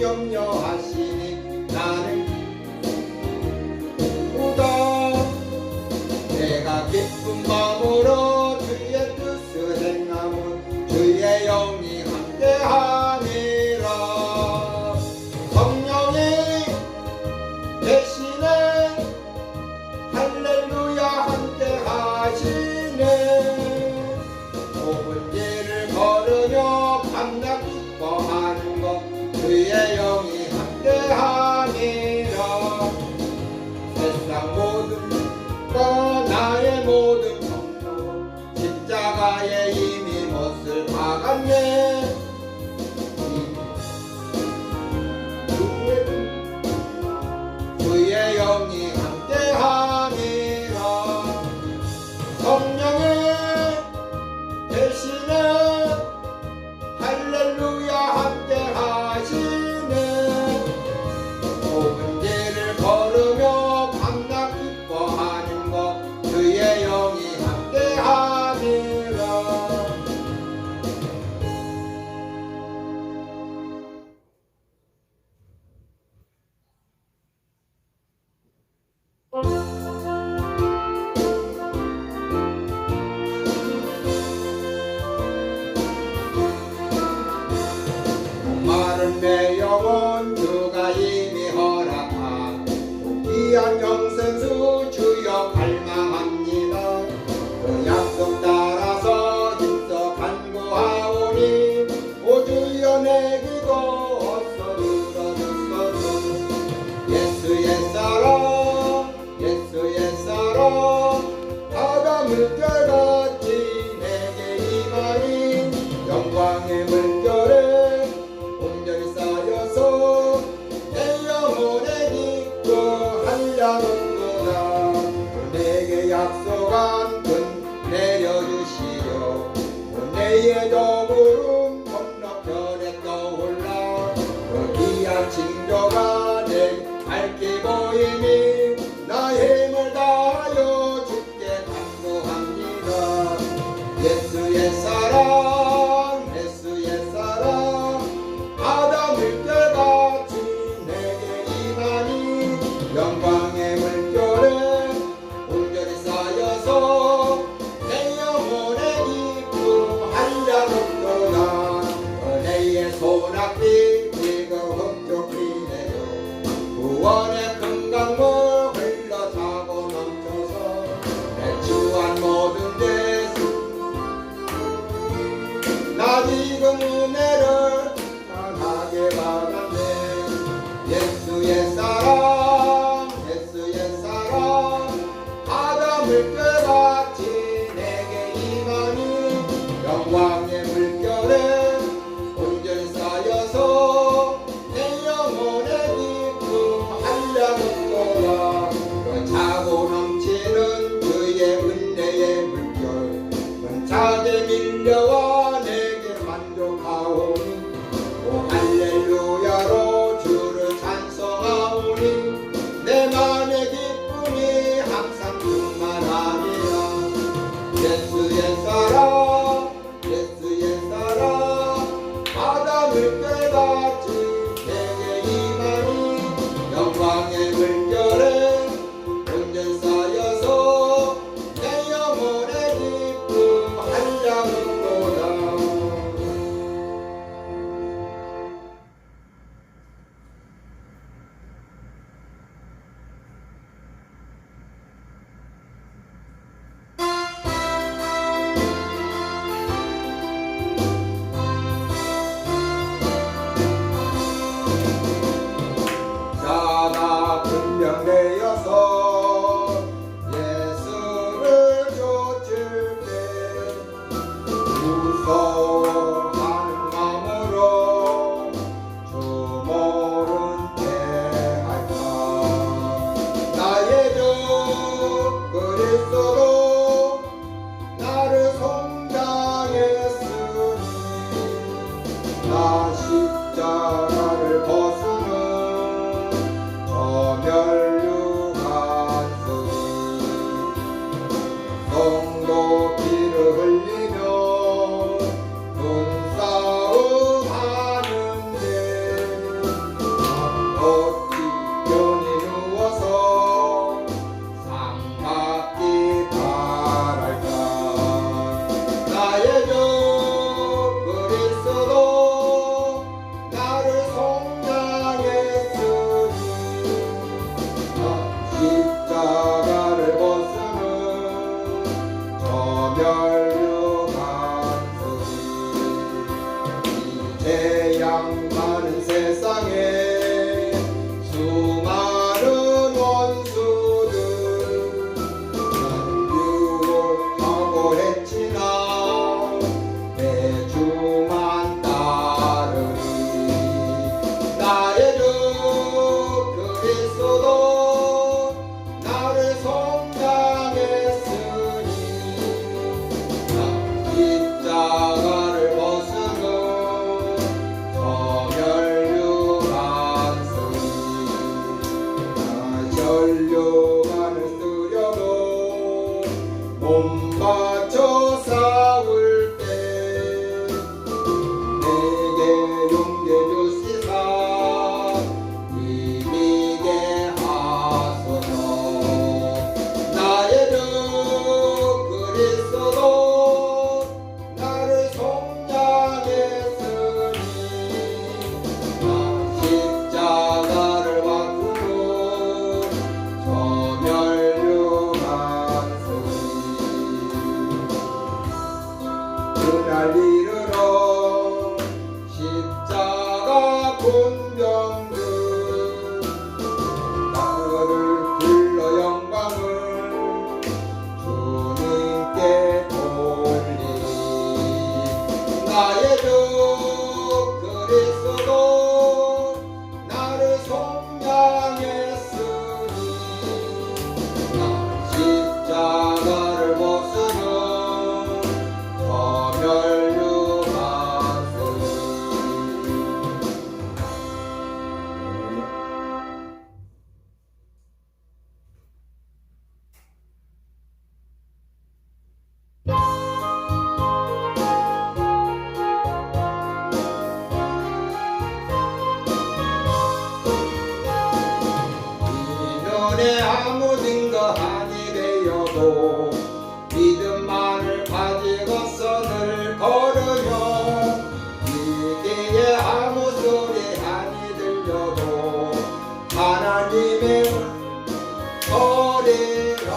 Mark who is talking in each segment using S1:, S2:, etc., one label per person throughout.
S1: 염려하시니 나는 기쁘다. 내가 기쁜 마음으로 주의 뜻을 행하면 주의 영이 함께하니라. 성령이 대신에 할렐루야 함께하시네. 좁은 길을 걸으며 밤낮 기뻐하는 것 주의 영이 함께하니라. 세상 모든 것 나의 모든 걱정 십자가에 이미 못을 박았네. 주의 영이 함께하니라. 성령의 대신에 할렐루야 함께하시네. 좁은 길을 걸으며 밤낮 기뻐하는 것 주의 영이 함께하니라. 목마른 내 영혼 주가 이미 허락한 귀한 영생수 주여 갈망합니다. 그 약속 따라서 힘써 간구하오니 오 주여 내 기도 어서 들어주소서. 예수의 사랑 예수의 사랑 바다 물결같이 내게 임하니 영광의 물결에 온전히 쌓여서 내 영혼에 깊고 한량없구나. 내게 약속한 분 내려주시려 내의 더부름 건너편에 떠올라. 그 귀한 징조가 내 밝게 보이니 나 힘을 다하여 주께 간구합니다. 예수의 사랑 예수의 사랑 바다 물결같이 내게 임하니 영광의 물결에 온전히 쌓여서 내 영혼에 깊고 한량없도다. 은혜의 소낙비 지금 흡족히 내려 구원의 큰 강물 흘러차고 넘쳐서 내 주한 모든 데 나 지금 은혜를 강하게 받았네. 예수의 사랑 예수의 사랑 바다 물결같이 내게 임하니 영광의 물결에 온전히 쌓여서 내 영혼에 깊고 한량 몸 바쳐 싸울 때 내게 용기 주시사 이기게 하소서. 나의 주 그리스도 나를 속량했으니 나 십자가를 받고 저 멸류관으니 그날 이르러 십자가 군병들 나를 불러 영광을 주님께 돌리니 나의 주 그리스도 나를 속량했으니 나 십자가를 벗으며 저 멸류관으니 이 눈에 아무 증거 아니 되어도 믿음만을 가지고서 늘 걸으며 이 귀에 아무 소리 아니 들려도 하나님의 소리라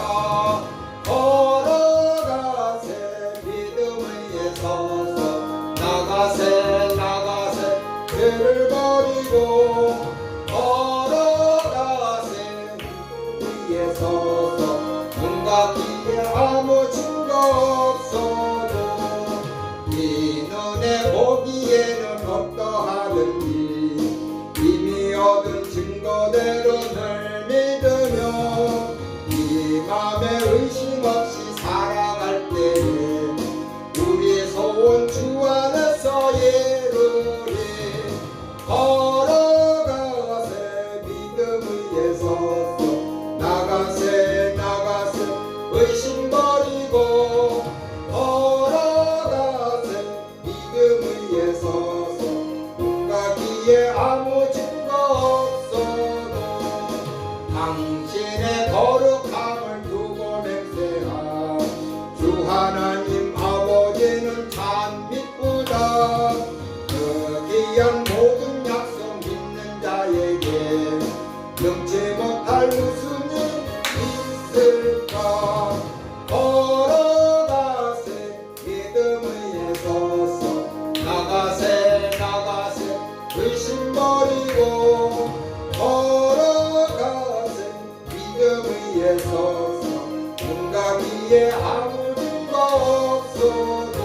S1: 걸어가세 믿음 위에 서서 나가세 나가세 죄를 버리고 걸어가세 위에 서서 눈과 귀에 아무 증거 없어도 이 눈에 보기에는 어떠하든지 이미 얻은 증거대로 늘 믿으며 이 맘에 의심 없이 살아갈 때에 우리 소원 주 안에서 이루리. 걸어가세 믿음 위에 서서 나가세 나가세 의심 버리고 걸어가세 믿음 위에 서서 눈과 귀에 아무 증거 없어도 당신의 거룩함을 두고 맹세하 주 하나님 아버지는 참 미쁘다. 그 귀한 모든 약속 믿는 자에게 능치 못할 무슨 일 있을까. 걸어가세 믿음 위에 서서 나가세 나가세 의심 버리고 걸어가세 믿음 위에 서서 눈과 귀에 아무 증거 없어도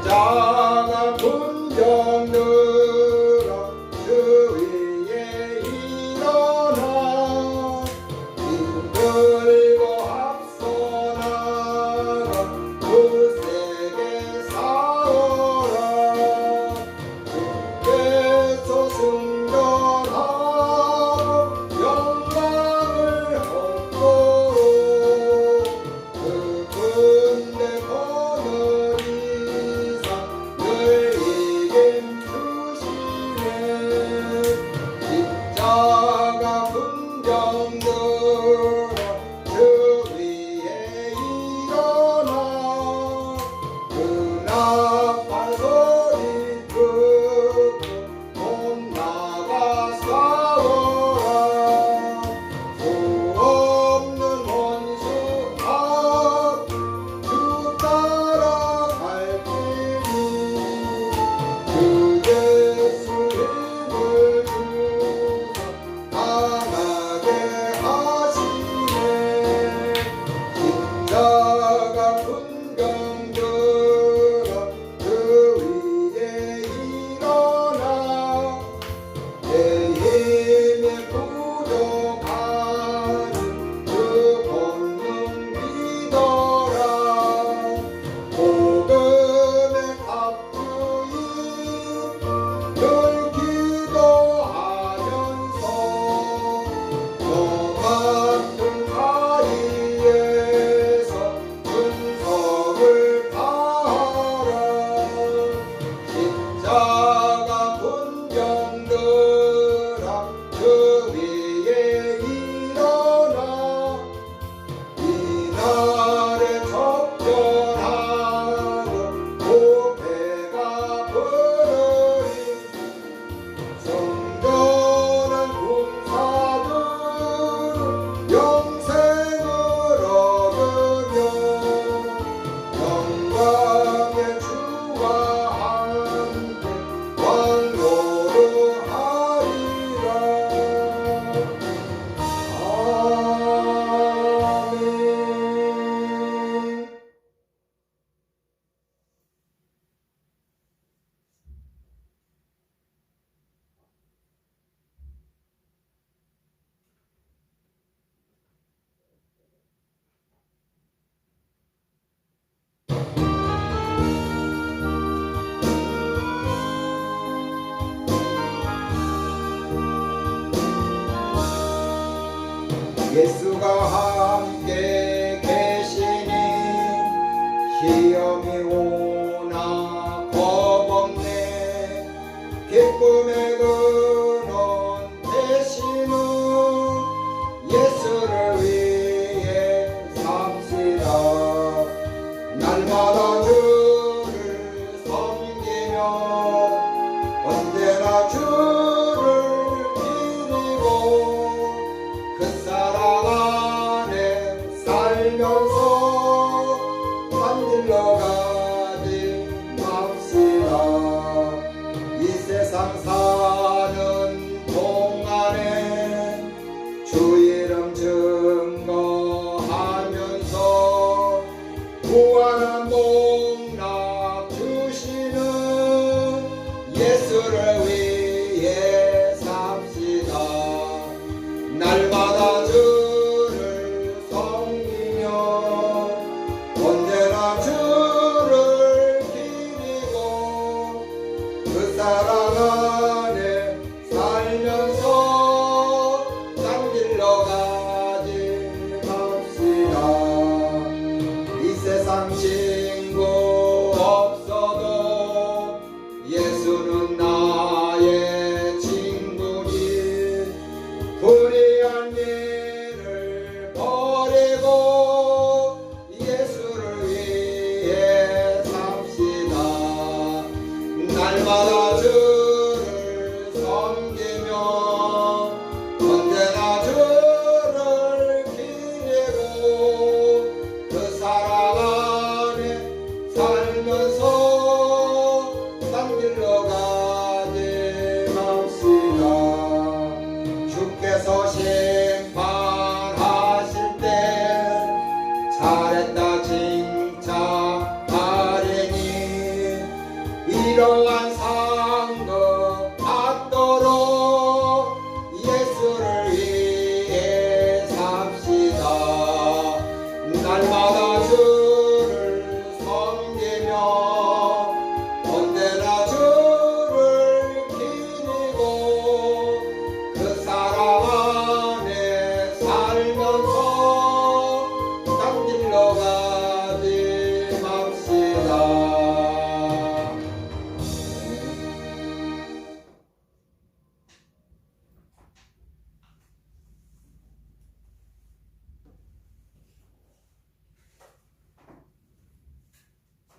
S1: 자가 군병들아 주 위에 일어나 이끌고 앞서 나가 굳세게 싸워라. 주께서 승전하고 영광을 얻도록 그 군대 거느리사 늘 이김 주시네. 십자가 군병들아 주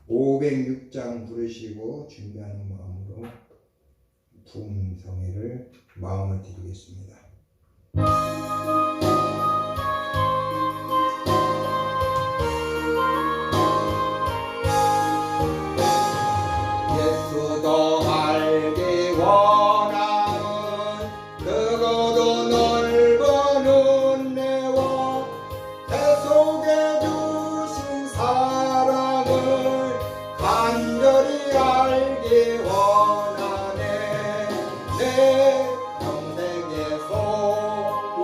S1: 506장 부르시고 준비하는 마음으로 부흥성회를 마음을 드리겠습니다. 예수도 알기 원하는 크고도 넓은 은혜와 대속해 주신 사랑을 간절히 알기 원하네. 내 평생의 소원,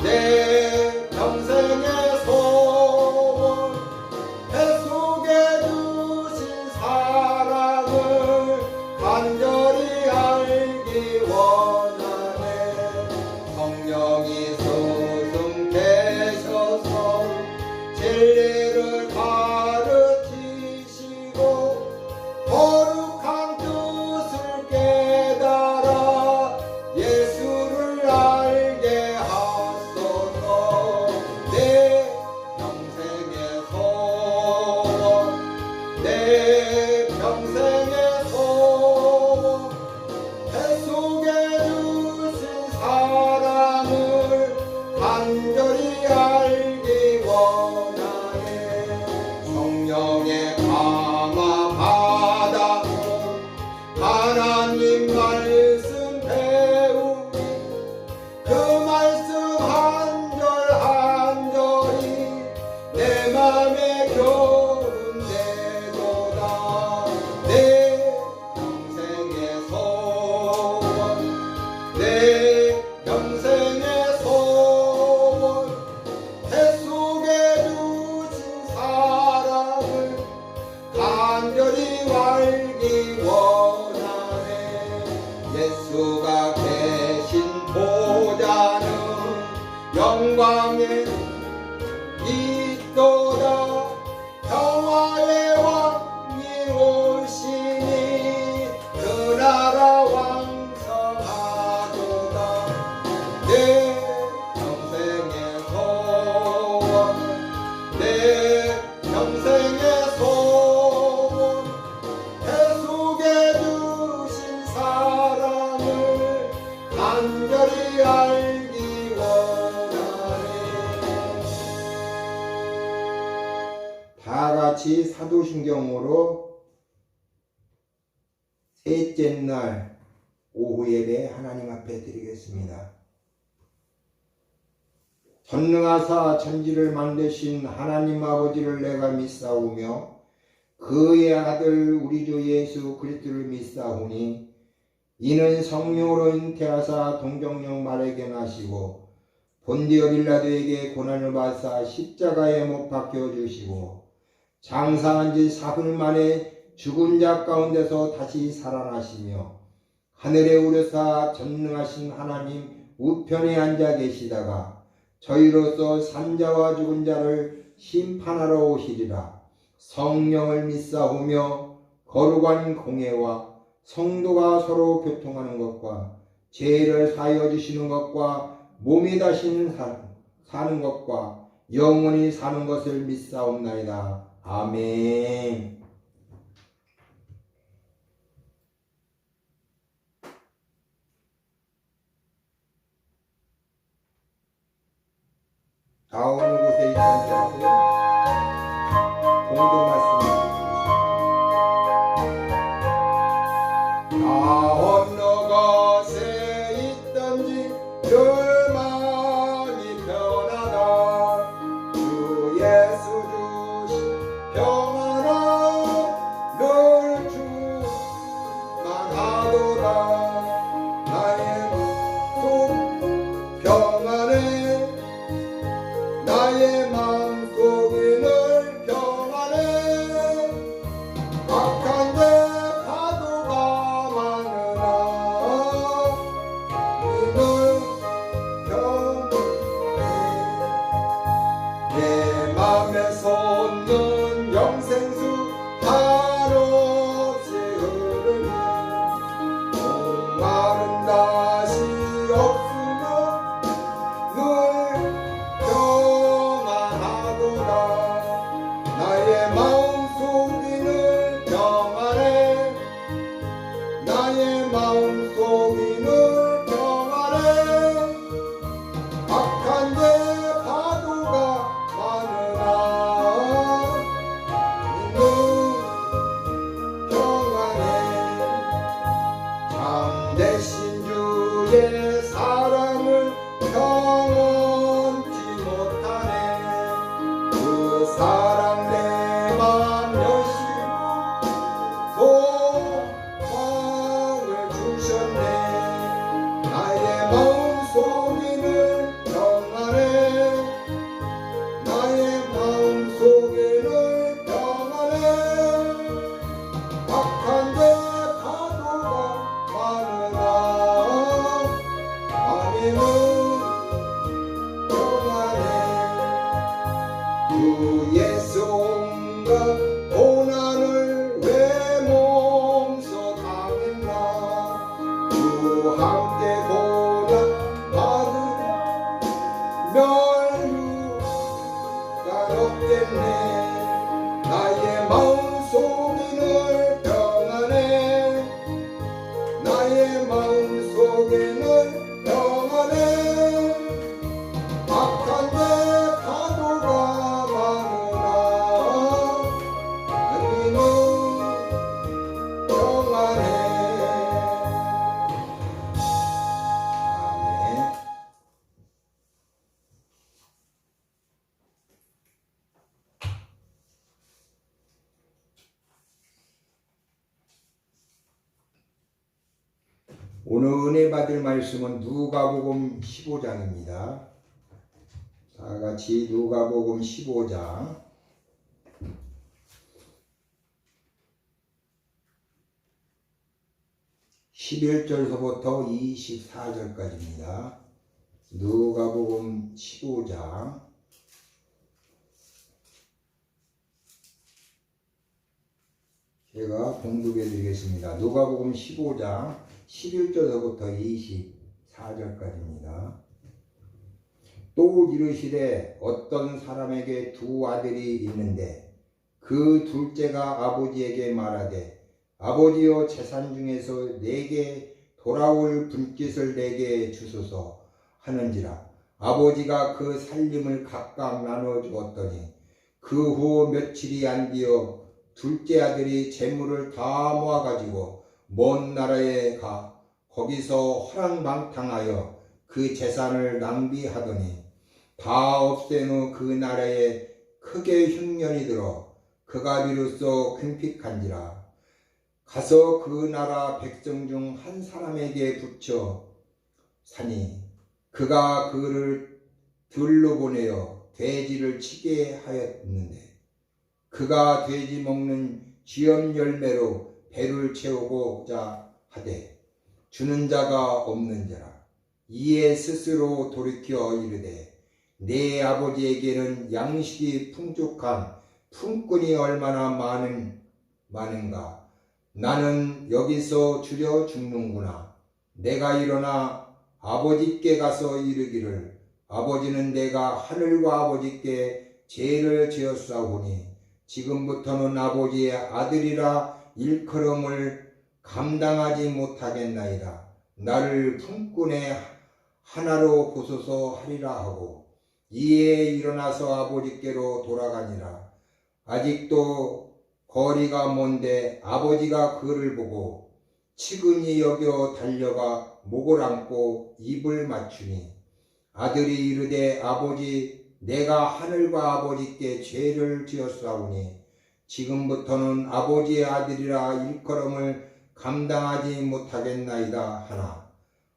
S1: 내 평생의 소원, 대속해 주신 사랑을 간절히 알기 원하네. 성령이 스승되셔서 진리를 가르치시고 거룩한 뜻을 깨달아 예수를 알게 하소서. 내 평생의 소원, 내 평생의 소원, 대속해 주신 사랑을 간절히 알기 원하네. 성령의 감화 받아서 하나님 말씀 배우니 그 말씀 한 절 한 절이 내 맘에 겨운대도다. 내 평생의 소원, 내 평생의 소원, 대속해 주신 사랑을 간절히 알기 원하네. 예수가 계신 보좌는 영광에 있도다. 평화의 왕이 오시니 그 나라 왕성하도다. 내 평생의 소원, 내 평생의 소원, 대속해 주신 사랑을 간절히 알기 원하네. 다 같이 사도신경으로 셋째 날 오후 예배 하나님 앞에 드리겠습니다. 전능하사 천지를 만드신 하나님 아버지를 내가 믿사오며 그의 아들 우리 주 예수 그리스도를 믿사오니 이는 성령으로 잉태하사 동정녀 마리아에게 나시고 본디오 빌라도에게 고난을 받사 십자가에 못 박혀 주시고 장사한 지 사흘 만에 죽은 자 가운데서 다시 살아나시며 하늘에 오르사 전능하신 하나님 우편에 앉아 계시다가 저희로서 산자와 죽은 자를 심판하러 오시리라. 성령을 믿사오며 거룩한 공회와 성도가 서로 교통하는 것과 죄를 사하여 주시는 것과 몸이 다시 사는 것과 영원히 사는 것을 믿사옵나이다. 아멘. 다음 곳에 있던 자들 공동 말씀을 나 어느 곳에 있던지 늘 마음이 편하다. 주 예수 주신 평안아 늘 주만 하도다. 나의 속 평안해 나의 마음속이 늘 평안해. 악한 데 파도가 많으나 늘 평안해. 내 맘에 솟는 영생수 한없이 흐르니 목마른 다시 없으며 늘 평안하도다. 나의 마음속 주의 손과 고난을 왜 몸소 당했나 주 함께 고난 받으면 없겠네. 나의 마음속이 늘 평안해. 나의 마음속에 늘 평안해. 악한 내 파도가 많으나 나는 평안해. 아멘. 오늘 은혜 받을 말씀은 누가복음 15장입니다. 다 같이 누가복음 15장 11절서부터 24절까지입니다. 누가복음 15장 제가 봉독해 드리겠습니다. 누가복음 15장 11절서부터 24절까지입니다. 또 이르시되 어떤 사람에게 두 아들이 있는데 그 둘째가 아버지에게 말하되 아버지여 재산 중에서 내게 돌아올 분깃을 내게 주소서 하는지라. 아버지가 그 살림을 각각 나눠 주었더니 그 후 며칠이 안 되어 둘째 아들이 재물을 다 모아가지고 먼 나라에 가 거기서 허랑방탕하여 그 재산을 낭비하더니 다 없앤 후 그 나라에 크게 흉년이 들어 그가 비로소 궁핍한지라. 가서 그 나라 백성 중 한 사람에게 붙여 사니 그가 그를 들로 보내어 돼지를 치게 하였는데 그가 돼지 먹는 쥐염 열매로 배를 채우고자 하되 주는 자가 없는지라. 이에 스스로 돌이켜 이르되 내 아버지에게는 양식이 풍족한 품꾼이 얼마나 많은가. 나는 여기서 주려 죽는구나. 내가 일어나 아버지께 가서 이르기를 아버지는 내가 하늘과 아버지께 죄를 지었사오니 지금부터는 아버지의 아들이라 일컬음을 감당하지 못하겠나이다. 나를 품꾼의 하나로 보소서 하리라 하고 이에 일어나서 아버지께로 돌아가니라. 아직도 거리가 먼데 아버지가 그를 보고 측은히 여겨 달려가 목을 안고 입을 맞추니 아들이 이르되 아버지 내가 하늘과 아버지께 죄를 지었사오니 지금부터는 아버지의 아들이라 일컬음을 감당하지 못하겠나이다 하나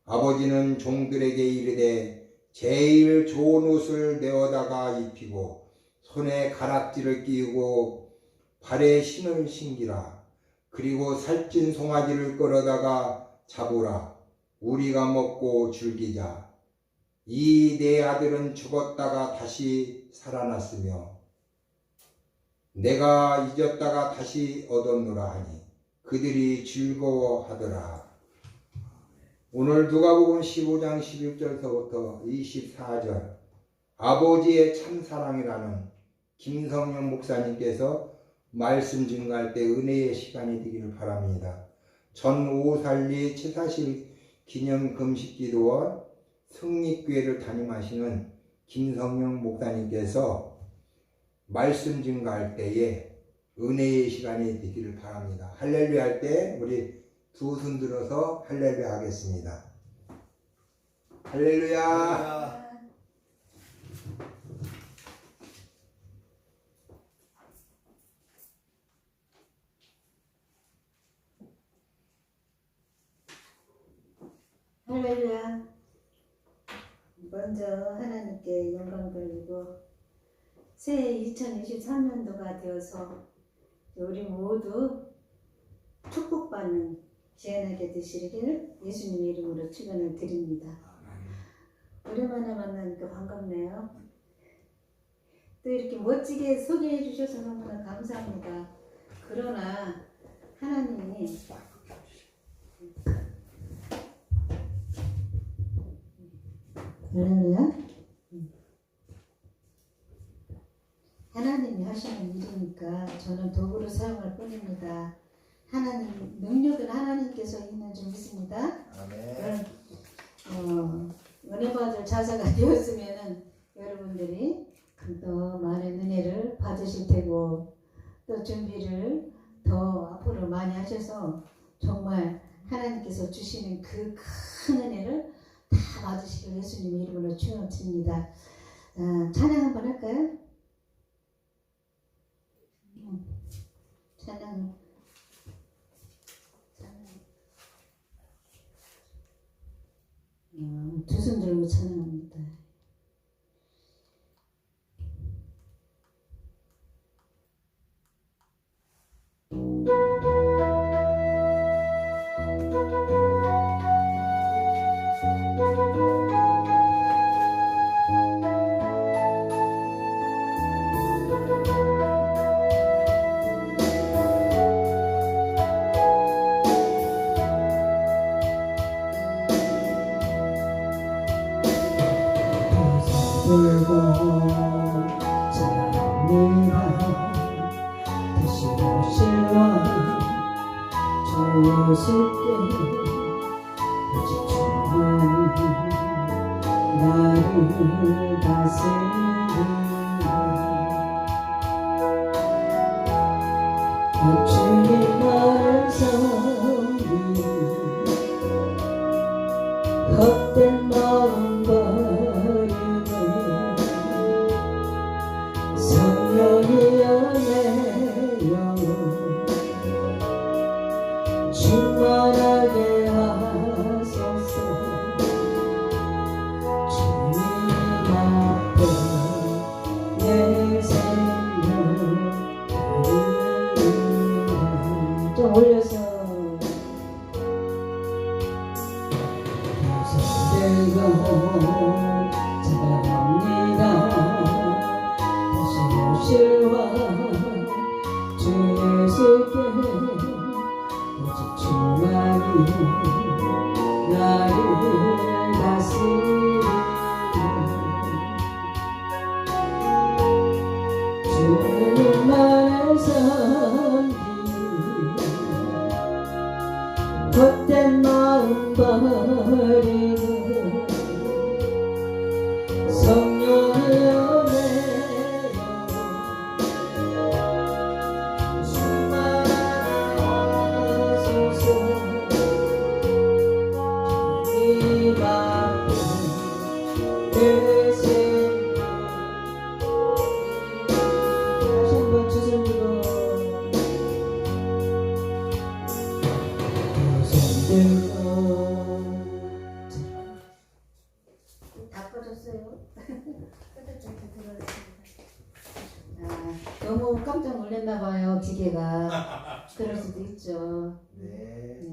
S1: 아버지는 종들에게 이르되 제일 좋은 옷을 내어다가 입히고 손에 가락지를 끼우고 발에 신을 신기라. 그리고 살찐 송아지를 끌어다가 잡으라. 우리가 먹고 즐기자. 이 내 아들은 죽었다가 다시 살아났으며 내가 잊었다가 다시 얻었노라 하니 그들이 즐거워하더라. 오늘 누가복음 15장 11절서부터 24절 아버지의 참사랑이라는 김성영 목사님께서 말씀 증거할 때 은혜의 시간이 되기를 바랍니다. 전 오살리 채사실 기념 금식기도원 승립교회를 담임하시는 김성영 목사님께서 말씀 증거할 때에 은혜의 시간이 되기를 바랍니다. 할렐루야 할 때 우리 두 손 들어서 할렐루야 하겠습니다. 할렐루야.
S2: 할렐루야. 먼저 하나님께 영광 돌리고 새해 2023년도가 되어서 우리 모두 축복받는 귀한하게 되시기를 예수님 이름으로 축원을 드립니다. 오랜만에 만나니까 반갑네요. 또 이렇게 멋지게 소개해 주셔서 너무나 감사합니다. 그러나 하나님이 할렐루야. 하나님이 하시는 일이니까 저는 도구로 사용할 뿐입니다. 하나님 능력은 하나님께서 있는 줄 믿습니다.
S1: 아멘.
S2: 은혜받을 자사가 되었으면은 여러분들이 더 많은 은혜를 받으실 테고 또 준비를 더 앞으로 많이 하셔서 정말 하나님께서 주시는 그 큰 은혜를 다 받으시길 예수님 이름으로 축원드립니다. 찬양 한번 할까요? 찬양. 두 손 들고 찬양합니다.
S3: 울고 찬양합니다. 다시 오실와 주 예수께 오직 주만이 나를 다스리네. 주님 나를 섬기 헛된 마음 버리고 성령이여 내 영혼 충만하게 하소서. 주님 앞에 내 생명 드리라. 좀 올려서 찬양합니다. 다시 오실와 주 예수께 오직 주만이 나를 다스리네. 주님만을 섬기 헛된 마음 버리고 성령이여 내 영혼 충만하게 하소서. 주님 앞에 내 생명 다시 한번 두 손 들고
S2: 다 꺼졌어요. 너무 깜짝 놀랐나 봐요. 기계가. 그럴 수도 있죠.
S1: 네.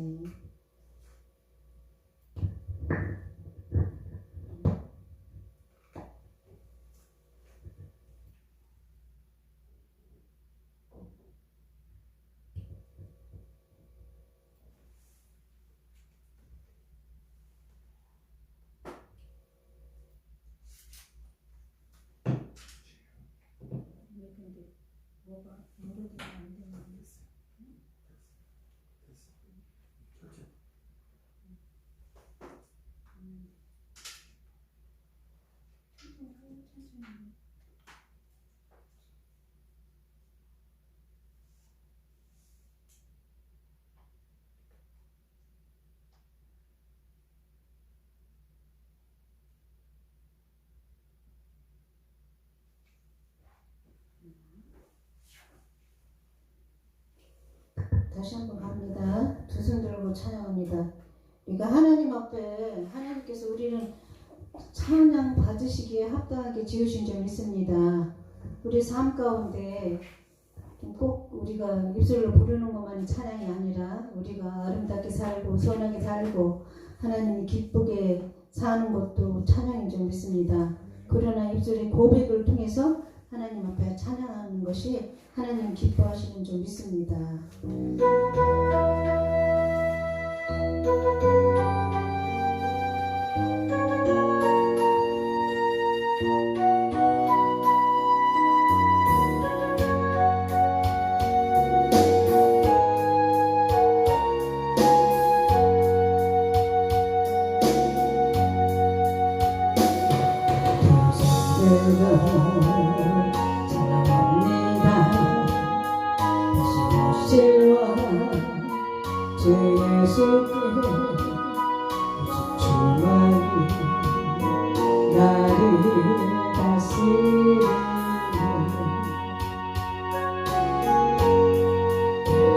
S2: 다시 한번 갑니다. 두 손 들고 찬양합니다. 우리가 하나님 앞에 하나님께서 우리를 찬양 받으시기에 합당하게 지으신 점 있습니다. 우리 삶 가운데 꼭 우리가 입술로 부르는 것만이 찬양이 아니라 우리가 아름답게 살고 선하게 살고 하나님이 기쁘게 사는 것도 찬양인 줄 믿습니다. 그러나 입술의 고백을 통해서 하나님 앞에 찬양하는 것이 하나님 기뻐하시는 줄 믿습니다.
S3: 주 예수께 주만이 나를 다스리네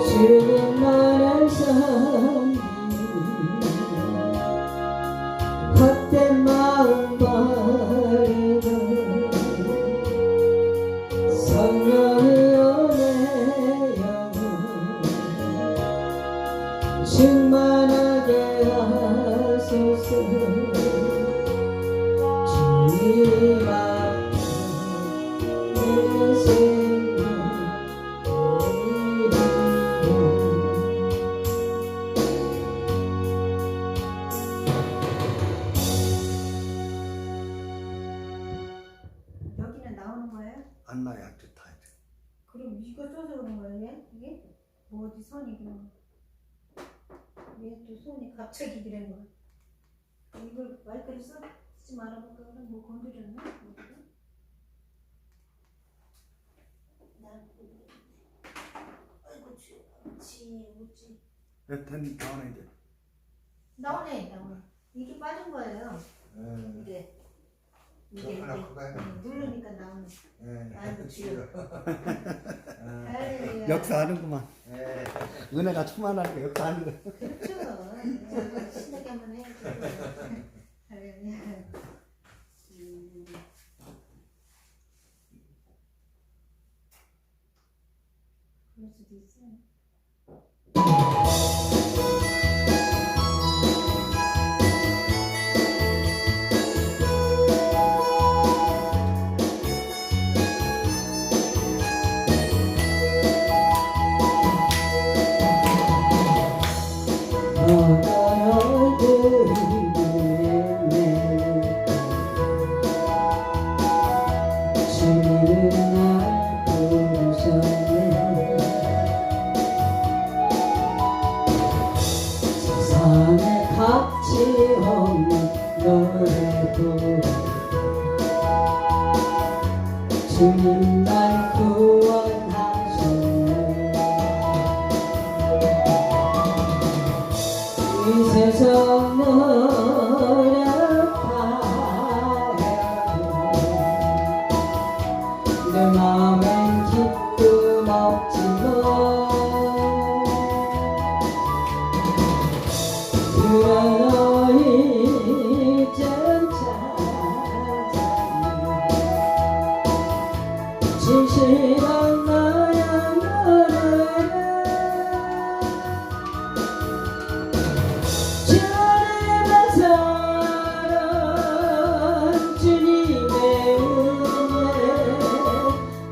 S3: 주님만한 선비 헛된 마음 버리고 성령이여 내 영혼 충만하게 하소서 주님 앞에 내 생명
S2: 여기는 나오는 거예요?
S1: 안 나야 좋다.
S2: 그럼 이거 써서 그런 거예요? 이게? 뭐 어디 선이 그럼 왜 또 손이 갑자기 그런 거야? 이걸 말대로 쓰지 말아볼까? 그럼 뭐 건드렸나? 아이고 지 웃지
S1: 여튼 나오네 이제.
S2: 나오네. 이게 빠진 거예요. 이게
S1: 하나 그거야.
S2: 누르니까 나오네. 아이고 지효.
S1: 역사하는구만. 은혜가 충만하니까 역사하는 거.
S2: 그렇죠. 신나게 한번 해야지. 그럴 수도 있어요.
S3: 주님은 날 부르셨네 세상에 가치 없는 노래 부르 주님 날 구원하셨네 이 세상 내 마음엔 기쁨 없지만 그러나 이젠 찾았네 진실한 나의 노래를 주님의 사랑 주님의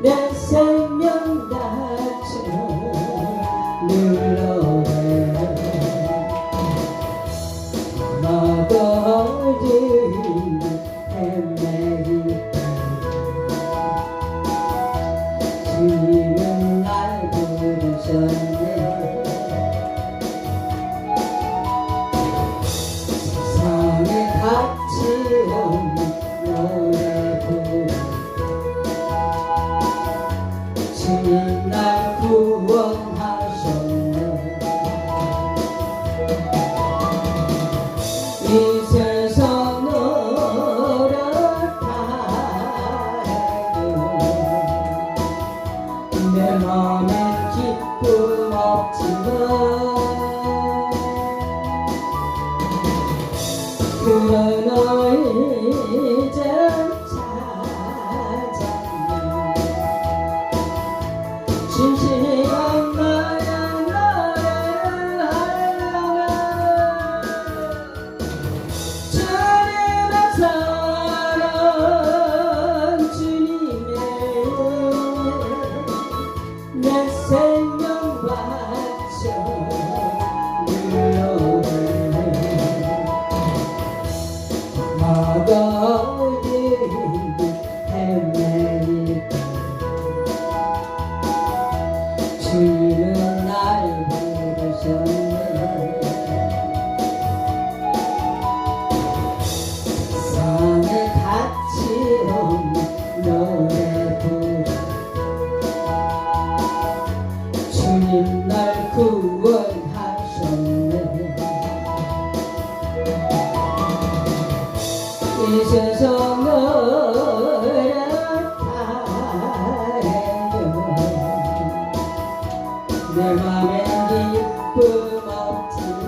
S3: 내 생명 다쳐 눌러내 나도 어디는 헤매일 주님은 날 부르셨네 세상에 가치 없는 노래 부르 주님 날 구원하셨네 이 세상 노랗다 해도 내 맘엔 기쁨 없지만 그러나 이젠 진실한 나의 노래를 하려면 주님의 사랑 주님의 내 맘엔 기쁨 없지만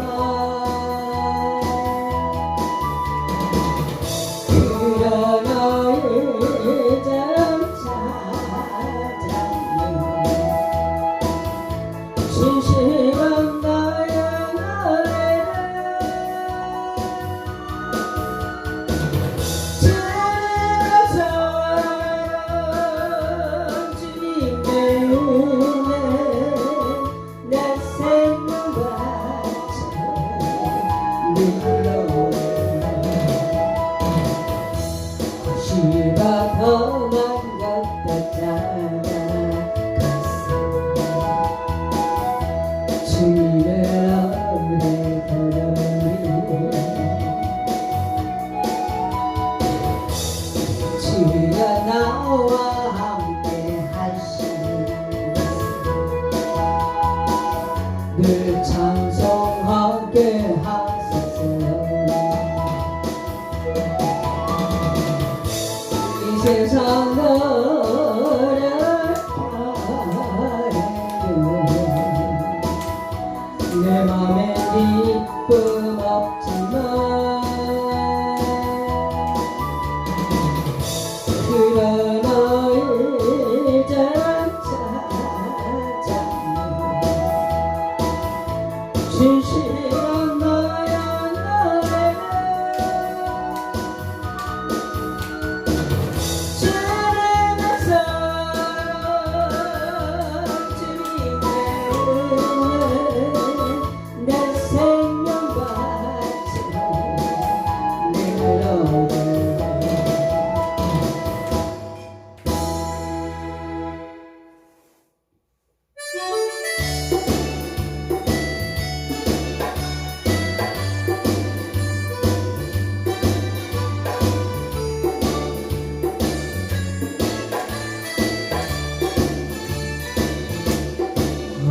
S3: 그런 너의 점 찾았네 진실한 나의 노래를 찾아서 주님의 은혜 내 생명 바쳐 눌러 시가 더만 걷다 찾아갔어 주님의 얼굴에 걸어오니 주여 나와 함께 하시니 늘 찬송하게 하소서 이 세상 너를 바라요 내 맘엔 기쁨 없지만 그런 너의 점 찾았네 진실한 너의 노래를 찬양하서 주님의 은혜 내 생명 바쳐 늘어져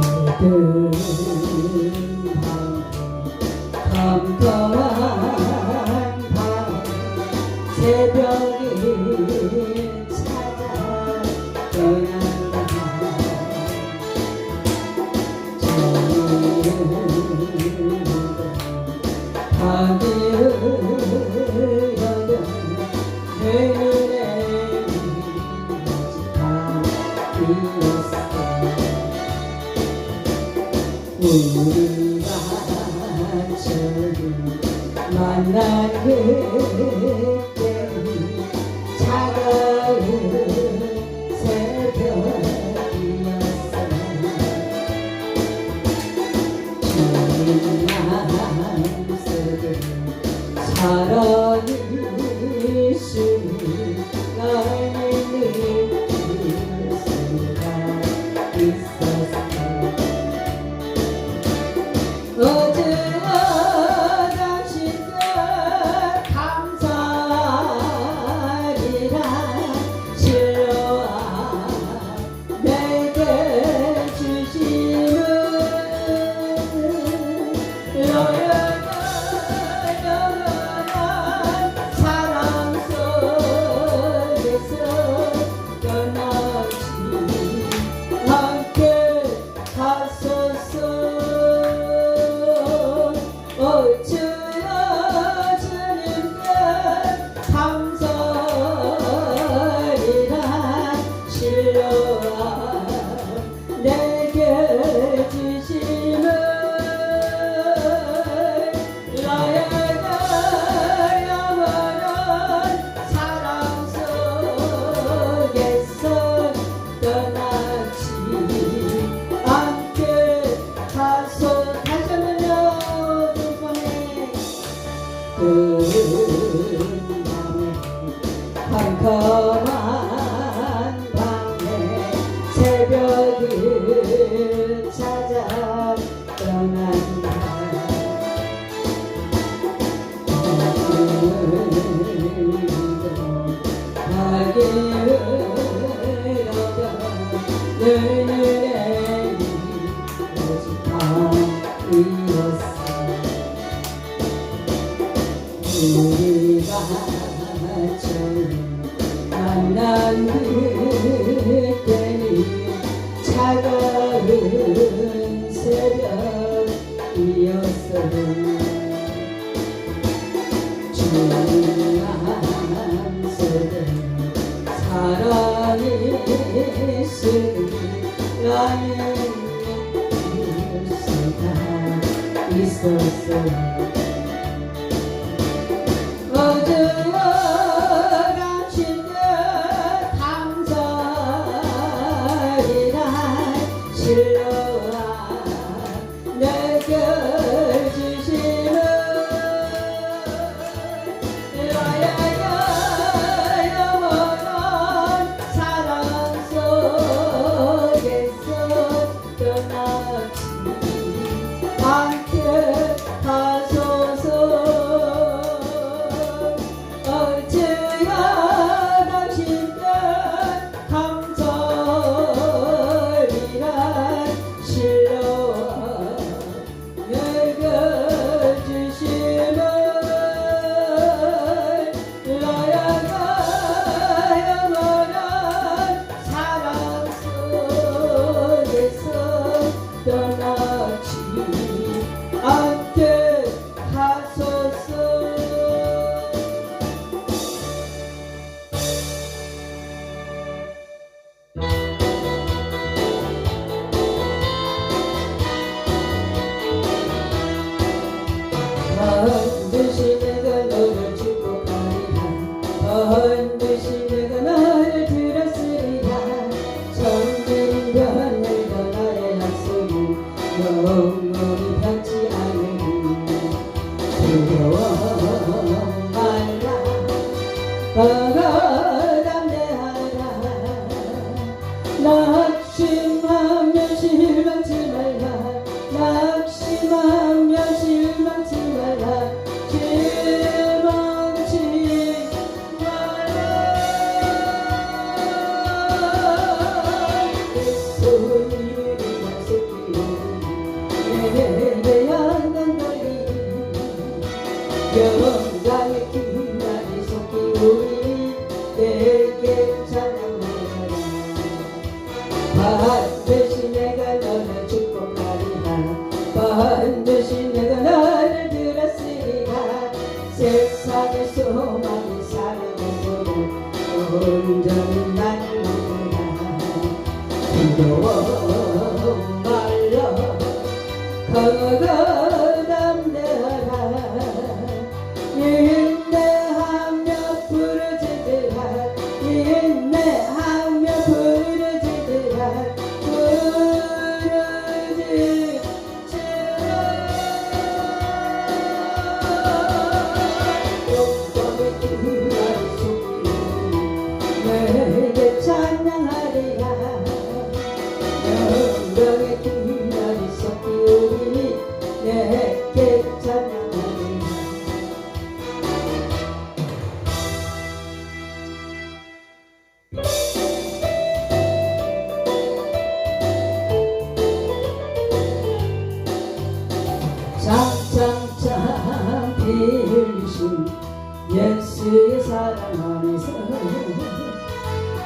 S3: 어두운 밤 컴컴한 밤 새벽이 찾아 떠난다 밤이 흐려도 내 눈에 밤이었어 우리가 저기 만난 그때 차가운 새벽이었어 주님 마음속에 살아있으니 날 믿을 수가 있었어 어제와 당신께 감사하리라 실로와 내게 주시는 너의 영원한 사랑 속에서 떠나지 않게 하소서 주여 주님께 감사하리라 실로와 내게 주심을 나의 영원한 사랑 속에서 떠나지 않게 하소 다시 한번요 컴컴한 밤에 새벽을 찾아 떠난다 가게 흘러가 내 눈에 오직 밤이었어 우리가 처음 만난 그때는 차가운 나는 믿을 수가 있었어. 어두워 감춘 듯 감사리라 실로와 내게 주시는 영원한 사랑 속에서 떠나지 않게 하소서. 어찌야 당신께 감사리라 실로와 내게 주시는 나야가 영원한 사랑 속에서 떠나지 않게 하소서. 반드시 내가 너를 축복하리라. 반드시 내가 너를 들었으리라. 천지는 변해도 나의 약속이 영원히 변치 않으리. 두려워 말라 담대하라. 낙심하며 실망치 말라. 낙심하며 실망치 말라. 실망치 말라. 내 손이 약속이 내게 양간거리 영광의 기날이 속히 우리 내게 찬양하라. 반드시 내가 너를 축복하리라. 반드시 내가 너를 들었으리라. 세상의 소망이 사랑의 소리 온전히 나를 만나라. 두려워 말라 강하고 담대하라. 인내하며 부르짖으라. 인내하며 부르짖으라. 부르짖으라. 영광의 기날이 속히 내게 찬양하리라. 영광의 기날이 속히 우리 내게 찬양하리라. 장장장 피 흘리신 예수의 사랑 안에서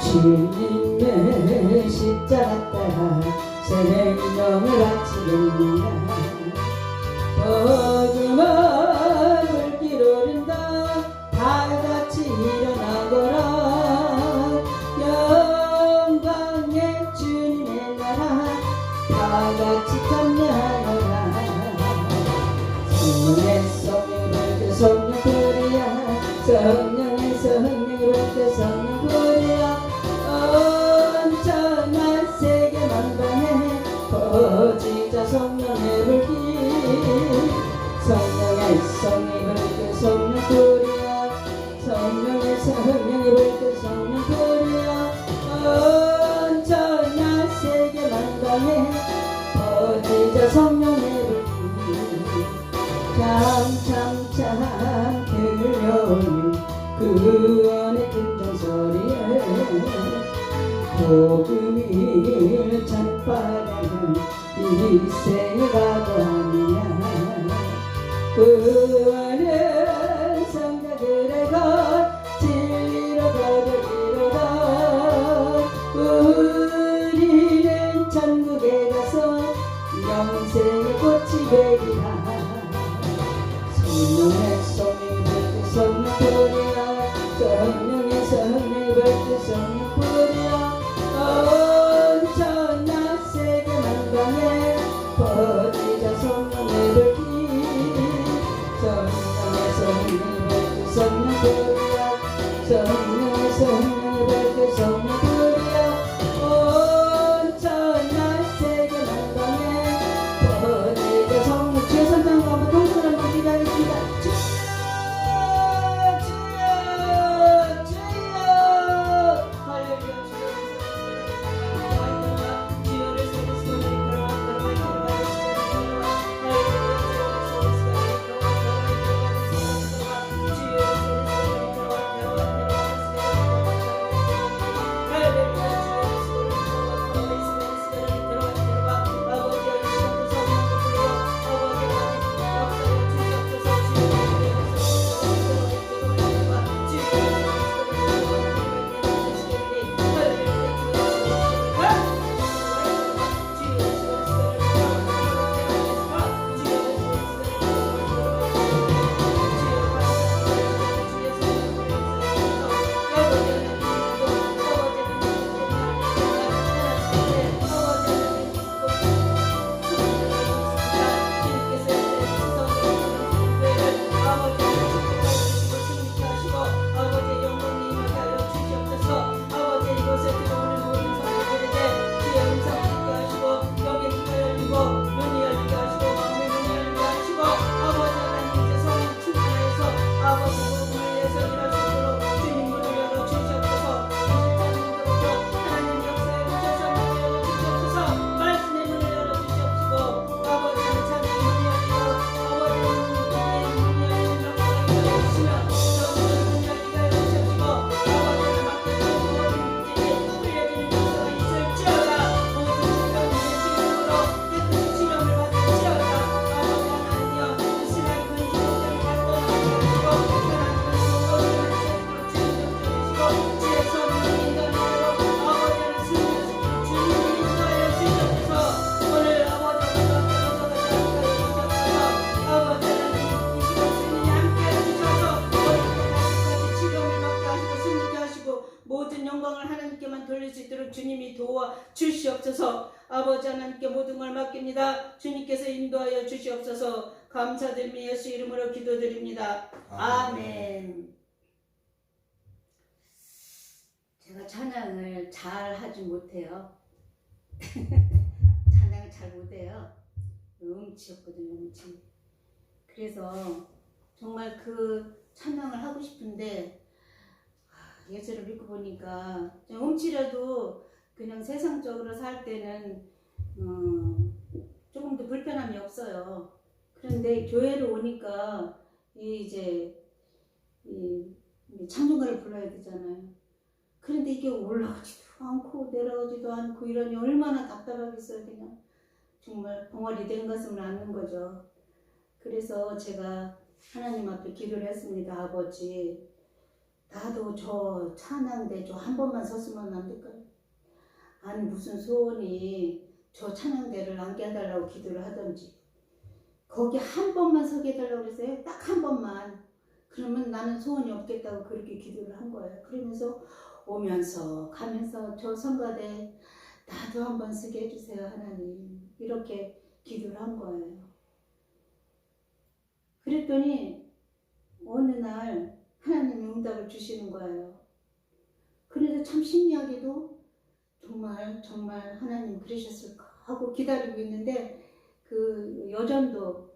S3: 주님의 십자가 따라 생명을 바치겠느냐. 어둠은 물길 오른다. 다같이 일어나거라. 영광의 주님의 나라 다같이 찬양하거라. 성령의 성령을 그 성령 부르야. 성령의 성령을 그 성령 부르야. 온전한 세계 만방에 퍼지자 성령의 불길. 성령의 성령을 그 성령 부르야. 성령의 성령을 그 성령 부르야. 온전한 세계 만방에 퍼지자 성령의 불길. 참참참 들려오는 구원의 긍정소리에 복음이 찬바람은 이 생을 각오하느냐. 구원은 성자들의 것 진리로 거두기로 것. 우리는 천국에 가서 영생의 꽃이 되리라. 성령의 성령을 성령 부르야. 성령의 성령을 성령 부르야. 온전한 도와 주시옵소서. 아버지 하나님께 모든 걸 맡깁니다. 주님께서 인도하여 주시옵소서. 감사드리며 예수 이름으로 기도드립니다. 아멘. 제가 찬양을 잘 하지 못해요. 찬양을 잘 못해요. 음치였거든요, 음치. 그래서 정말 그 찬양을 하고 싶은데 예수를 믿고 보니까 음치라도 그냥 세상적으로 살 때는 조금 더 불편함이 없어요. 그런데 교회를 오니까 이제 찬송가를 불러야 되잖아요. 그런데 이게 올라오지도 않고 내려오지도 않고 이러니 얼마나 답답하겠어요. 그냥 정말 벙어리 된 가슴을 앓는 거죠. 그래서 제가 하나님 앞에 기도를 했습니다. 아버지, 나도 저 찬양대 저 한 번만 섰으면 안 될까요? 아니 무슨 소원이 저 찬양대를 앉게 해달라고 기도를 하던지 거기 한 번만 서게 해달라고 그랬어요. 딱 한 번만. 그러면 나는 소원이 없겠다고 그렇게 기도를 한 거예요. 그러면서 오면서 가면서 저 성가대 나도 한번 서게 해주세요 하나님. 이렇게 기도를 한 거예요. 그랬더니 어느 날 하나님이 응답을 주시는 거예요. 그래서 참 신기하게도 정말 하나님 그러셨을까 하고 기다리고 있는데 그 여전도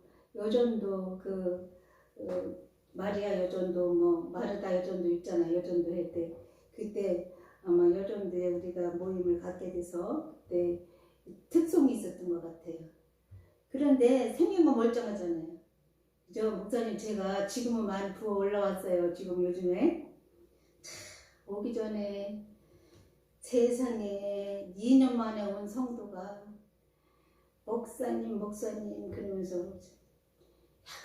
S3: 마리아 여전도 뭐 마르다 여전도 있잖아요. 여전도 할 때 그때 아마 여전도에 우리가 모임을 갖게 돼서 그때 특송이 있었던 것 같아요. 그런데 생긴 건 멀쩡하잖아요. 저 목사님 제가 지금은 많이 부어 올라왔어요. 지금 요즘에 오기 전에 세상에 2년 만에 온 성도가 목사님 그러면서 야,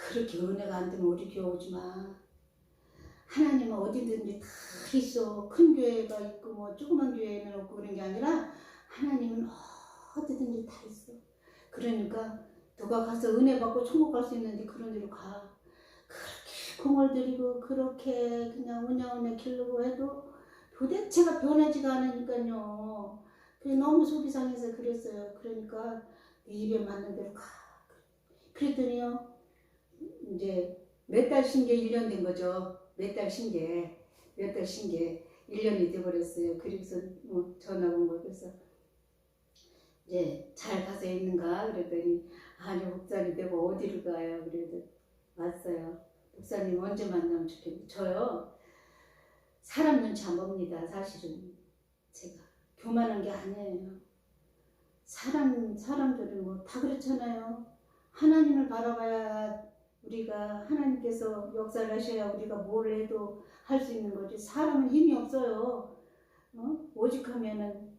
S3: 그렇게 은혜가 안 되면 우리 교회 오지 마. 하나님은 어디든지 다 있어. 큰 교회가 있고 뭐 조그만 교회는 없고 그런 게 아니라 하나님은 어디든지 다 있어. 그러니까 너가 가서 은혜 받고 천국 갈 수 있는데 그런 데로 가. 그렇게 공을 들이고 그렇게 그냥 우냐우냐 기르고 해도 도대체가 변하지가 않으니까요. 그게 너무 속이 상해서 그랬어요. 그러니까 네 입에 맞는 대로 가. 그랬더니요. 이제 몇 달 신게 1년 된 거죠. 몇 달 신게 1년이 돼버렸어요. 그래서 뭐 전화 온 거 그래서 이제 잘 가서 있는가 그랬더니 아니 목사님 내가 어디로 가요? 그래도 왔어요. 목사님 언제 만나면 좋겠는데 저요 사람 눈치 안 봅니다. 사실은 제가 교만한 게 아니에요. 사람들은 뭐 다 그렇잖아요. 하나님을 바라봐야 우리가 하나님께서 역사를 하셔야 우리가 뭘 해도 할 수 있는 거지. 사람은 힘이 없어요. 오직하면은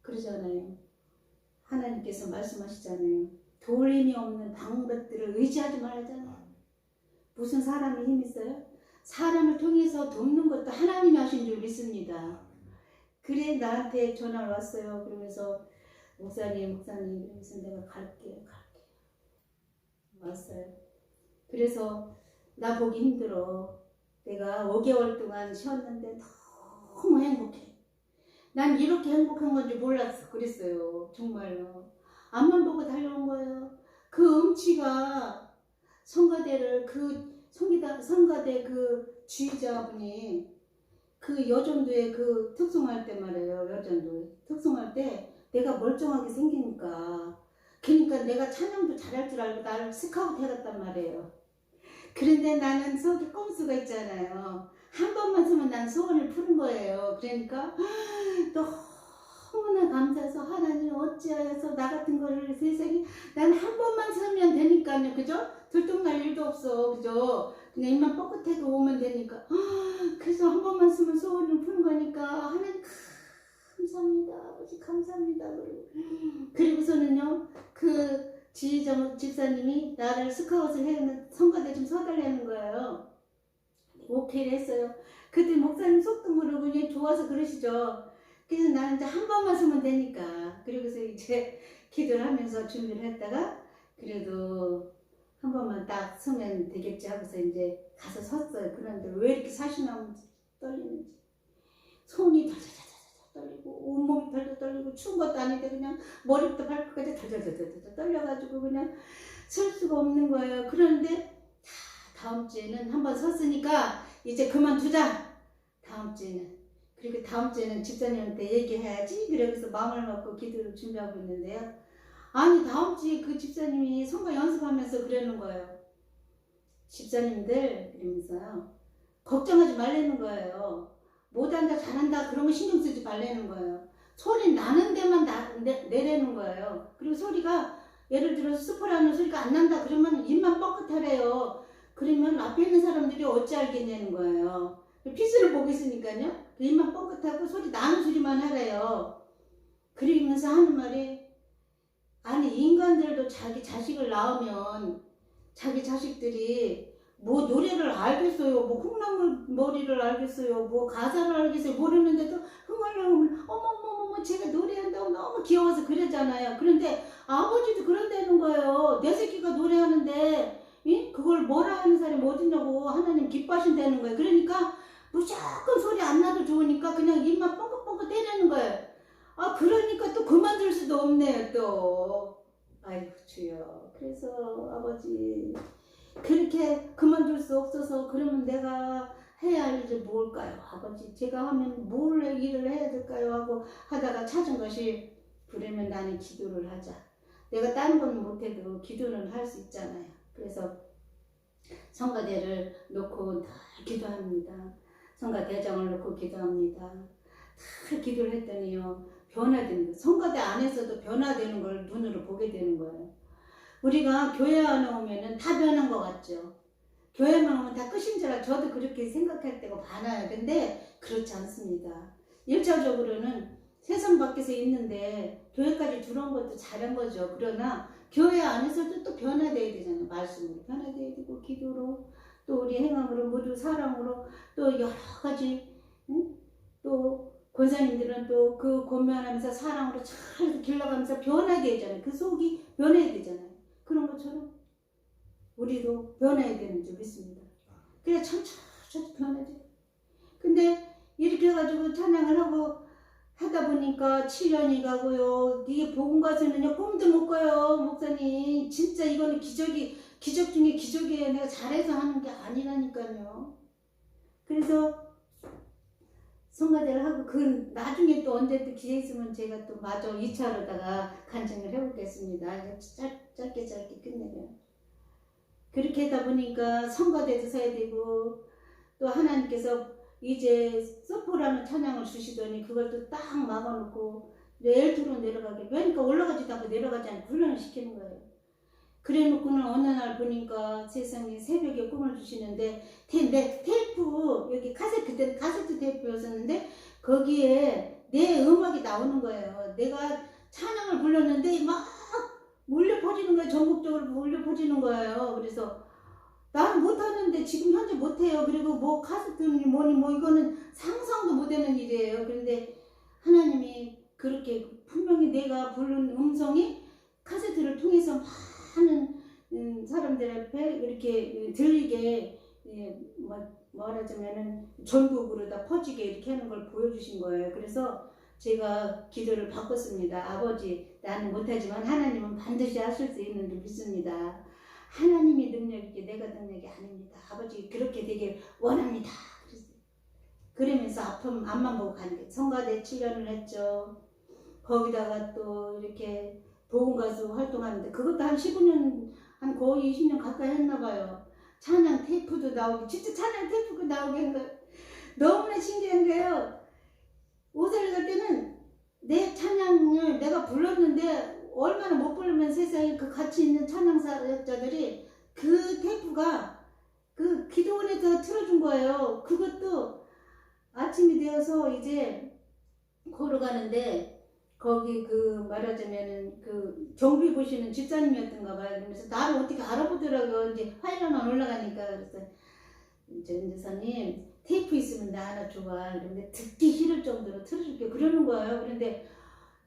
S3: 그러잖아요. 하나님께서 말씀하시잖아요. 돌 힘이 없는 방백들을 의지하지 말라잖아요. 무슨 사람이 힘이 있어요? 사람을 통해서 돕는 것도 하나님이 하신 줄 믿습니다. 그래 나한테 전화가 왔어요. 그러면서 목사님 그러면서 내가 갈게 왔어요. 그래서 나 보기 힘들어. 내가 5개월 동안 쉬었는데 너무 행복해. 난 이렇게 행복한 건지 몰랐어. 그랬어요. 정말요. 앞만 보고 달려온 거예요. 그 음치가 성가대를 성가대 그 주의자분이 그 여전도에 그 특송할 때 말이에요. 여전도에 특송할 때 내가 멀쩡하게 생기니까 그러니까 내가 찬양도 잘할 줄 알고 나를 스카우트 해갔단 말이에요. 그런데 나는 속에 꼼수가 있잖아요. 한 번만 쓰면 난 소원을 푸는 거예요. 그러니까 너무나 감사해서 하나님 어찌하여서 나 같은 거를 세상에 난 한 번만 쓰면 되니까요. 그죠? 들통날 일도 없어. 그죠? 그냥 입만 뻣뻣해도 오면 되니까. 그래서 한 번만 쓰면 소원을 푸는 거니까 하나님 감사합니다. 아버지 감사합니다. 그리고서는요. 그 지휘정 집사님이 나를 스카웃을 해는 성가대 좀 서달라는 거예요. 오케이를 했어요. 그때 목사님 속도 모르고 그냥 좋아서 그러시죠. 그래서 나는 이제 한 번만 쓰면 되니까. 그리고서 이제 기도를 하면서 준비를 했다가 그래도 한 번만 딱 서면 되겠지 하고서 이제 가서 섰어요. 그런데 왜 이렇게 사시나무 떨리는지 손이 덜덜덜덜 떨리고 온몸이 덜덜 떨리고 추운 것도 아닌데 그냥 머리부터 발끝까지 덜덜덜덜 떨려가지고 그냥 설 수가 없는 거예요. 그런데 다음 주에는 한번 섰으니까 이제 그만두자. 다음 주에는. 그리고 다음 주에는 집사님한테 얘기해야지. 그래서 마음을 먹고 기도를 준비하고 있는데요. 아니 다음 주에 그 집사님이 성가 연습하면서 그러는 거예요. 집사님들 이러면서요. 걱정하지 말라는 거예요. 못한다 잘한다 그런 거 신경 쓰지 말라는 거예요. 소리 나는 데만 내라는 거예요. 그리고 소리가 예를 들어서 스포라는 소리가 안 난다 그러면 입만 뻥끗하래요. 그러면 앞에 있는 사람들이 어찌 알겠냐는 거예요. 피스를 보고 있으니까요. 입만 뻥끗하고 소리 나는 소리만 하래요. 그러면서 하는 말이 아니 인간들도 자기 자식을 낳으면 자기 자식들이 뭐 노래를 알겠어요, 뭐 콩나물머리를 알겠어요, 뭐 가사를 알겠어요 모르는데도 흥얼흥얼 어머머머머 제가 노래한다고 너무 귀여워서 그러잖아요. 그런데 아버지도 그런다는 거예요. 내 새끼가 노래하는데 그걸 뭐라 하는 사람이 어딨냐고 하나님 기뻐하신다는 거예요. 그러니까 무조건 소리 안 나도 좋으니까 그냥 입만 뻥긋뻥긋 때리는 거예요. 아 그러니까 또 그만둘 수도 없네요 또. 아이고 주여. 그래서 아버지 그렇게 그만둘 수 없어서 그러면 내가 해야 할 일이 뭘까요? 아버지 제가 하면 뭘 일을 해야 될까요? 하고 하다가 찾은 것이 그러면 나는 기도를 하자. 내가 다른 건 못해도 기도는 할 수 있잖아요. 그래서 성가대를 놓고 다 기도합니다. 성가대장을 놓고 기도합니다. 다 기도를 했더니요. 변화되는 거예요. 성가대 안에서도 변화되는 걸 눈으로 보게 되는 거예요. 우리가 교회 안에 오면은 다 변한 것 같죠. 교회만 오면 다 끝인 줄 알아요. 저도 그렇게 생각할 때가 많아요. 근데 그렇지 않습니다. 1차적으로는 세상 밖에서 있는데 교회까지 들어온 것도 잘한 거죠. 그러나 교회 안에서도 또 변화되어야 되잖아요. 말씀으로 변화되어야 되고 기도로 또 우리 행함으로 모두 사랑으로 또 여러 가지 또 권사님들은 또 그 권면하면서 사랑으로 잘 길러가면서 변해야 되잖아요. 그 속이 변해야 되잖아요. 그런 것처럼 우리도 변해야 되는 줄 믿습니다. 그래 천천히 변하지. 근데 이렇게 해가지고 찬양을 하고 하다 보니까 7년이 가고요. 이게 복음 가서는요 꿈도 못 꿔요. 목사님 진짜 이거는 기적 중에 기적이에요. 내가 잘해서 하는 게 아니라니까요. 그래서 성가대를 하고 그 나중에 또 언제 또 기회 있으면 제가 또 마저 2차로다가 간증을 해보겠습니다. 짧게 끝내면 그렇게 하다 보니까 성가대도 서야 되고 또 하나님께서 이제 소포라는 찬양을 주시더니 그걸 또 딱 막아놓고 엘투로 내려가게 그러니까 올라가지도 않고 내려가지 않고 훈련을 시키는 거예요. 그래 놓고는 어느 날 보니까 세상에 새벽에 꿈을 주시는데 테이프 여기 그때는 카세트 테이프였었는데 거기에 내 음악이 나오는 거예요. 내가 찬양을 불렀는데 막 몰려 퍼지는 거예요. 전국적으로 몰려 퍼지는 거예요. 그래서 나는 못하는데 지금 현재 못해요. 그리고 뭐 카세트니 뭐니 뭐 이거는 상상도 못하는 일이에요. 그런데 하나님이 그렇게 분명히 내가 부른 음성이 카세트를 통해서 많은 사람들 앞에 이렇게 들리게 말하자면은 전국으로 다 퍼지게 이렇게 하는 걸 보여주신 거예요. 그래서 제가 기도를 바꿨습니다. 아버지 나는 못하지만 하나님은 반드시 하실 수 있는 줄 믿습니다. 하나님의 능력이지 내가 능력이 아닙니다. 아버지 그렇게 되길 원합니다. 그러면서 앞만 보고 가는 게 성가대 7년을 했죠. 거기다가 또 이렇게 복음가수 활동하는데 그것도 한 15년 한 거의 20년 가까이 했나봐요. 찬양 테이프도 나오고 진짜 찬양 테이프가 나오게 한 거예요. 너무나 신기한 거예요. 오사를 갈 때는 내 찬양을 내가 불렀는데 얼마나 못 부르면 세상에 그 같이 있는 찬양사역자들이 그 테이프가 그 기도원에서 틀어준 거예요. 그것도 아침이 되어서 이제 걸어가는데 거기 그 말하자면은 그 경비 보시는 집사님이었던가 봐요. 그러면서 나를 어떻게 알아보더라고요. 이제 화이로만 올라가니까. 그래서 전도사님 테이프 있으면 나 하나 줘봐. 그런데 듣기 싫을 정도로 틀어줄게 그러는 거예요. 그런데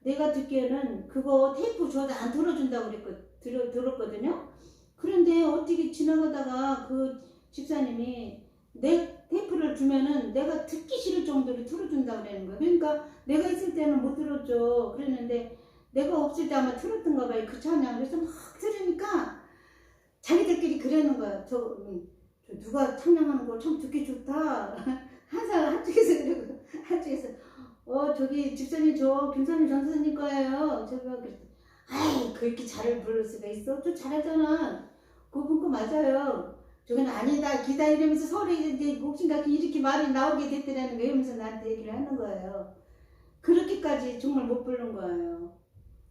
S3: 내가 듣기에는 그거 테이프 줘도 안 틀어준다고 들었거든요. 그런데 어떻게 지나가다가 그 집사님이 내 테이프를 마이크를 주면은 내가 듣기 싫을 정도로 틀어준다 그러는 거야. 그러니까 내가 있을 때는 못 들었죠. 그랬는데 내가 없을 때 아마 틀었던가 봐요. 그 찬양. 그래서 막 들으니까 자기들끼리 그러는 거야. 저 누가 찬양하는 거 참 듣기 좋다. 항상 한쪽에서 그러고 한쪽에서 저기 집사님 저 김선희 전선생님 거예요. 제가 그랬더니 아이 그렇게 잘 부를 수가 있어? 저 잘하잖아. 그분 거 맞아요. 저건 아니다 기다 이러면서 서로 이제 옥신각신 이렇게 말이 나오게 됐더라는 거예요. 이러면서 나한테 얘기를 하는 거예요. 그렇게까지 정말 못 부른 거예요.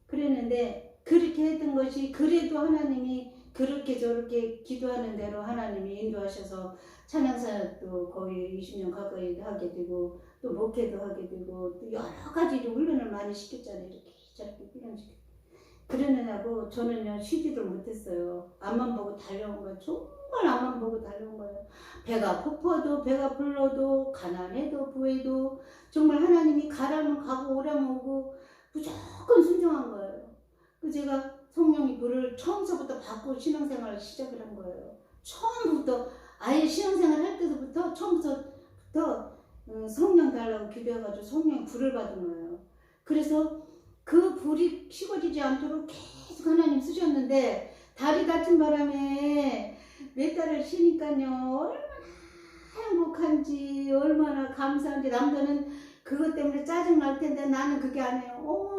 S3: 그랬는데 그렇게 했던 것이 그래도 하나님이 그렇게 저렇게 기도하는 대로 하나님이 인도하셔서 찬양사도 거의 20년 가까이 하게 되고 또 목회도 하게 되고 또 여러 가지로 훈련을 많이 시켰잖아요. 이렇게 저렇게 훈련시켰어요. 그러느냐고 저는요 쉬지도 못했어요. 앞만 보고 달려온 거예요. 정말 앞만 보고 달려온 거예요. 배가 고파도 배가 불러도 가난해도 부해도 정말 하나님이 가라면 가고 오라면 오고 무조건 순종한 거예요. 그 제가 성령이 불을 처음서부터 받고 신앙생활을 시작을 한 거예요. 처음부터 아예 신앙생활 할 때부터 처음부터 성령 달라고 기도해가지고 성령이 불을 받은 거예요. 그래서 그 불이 식어지지 않도록 계속 하나님 쓰셨는데 다리 다친 바람에 몇 달을 쉬니까요 얼마나 행복한지 얼마나 감사한지 남자는 그것 때문에 짜증 날 텐데 나는 그게 아니에요.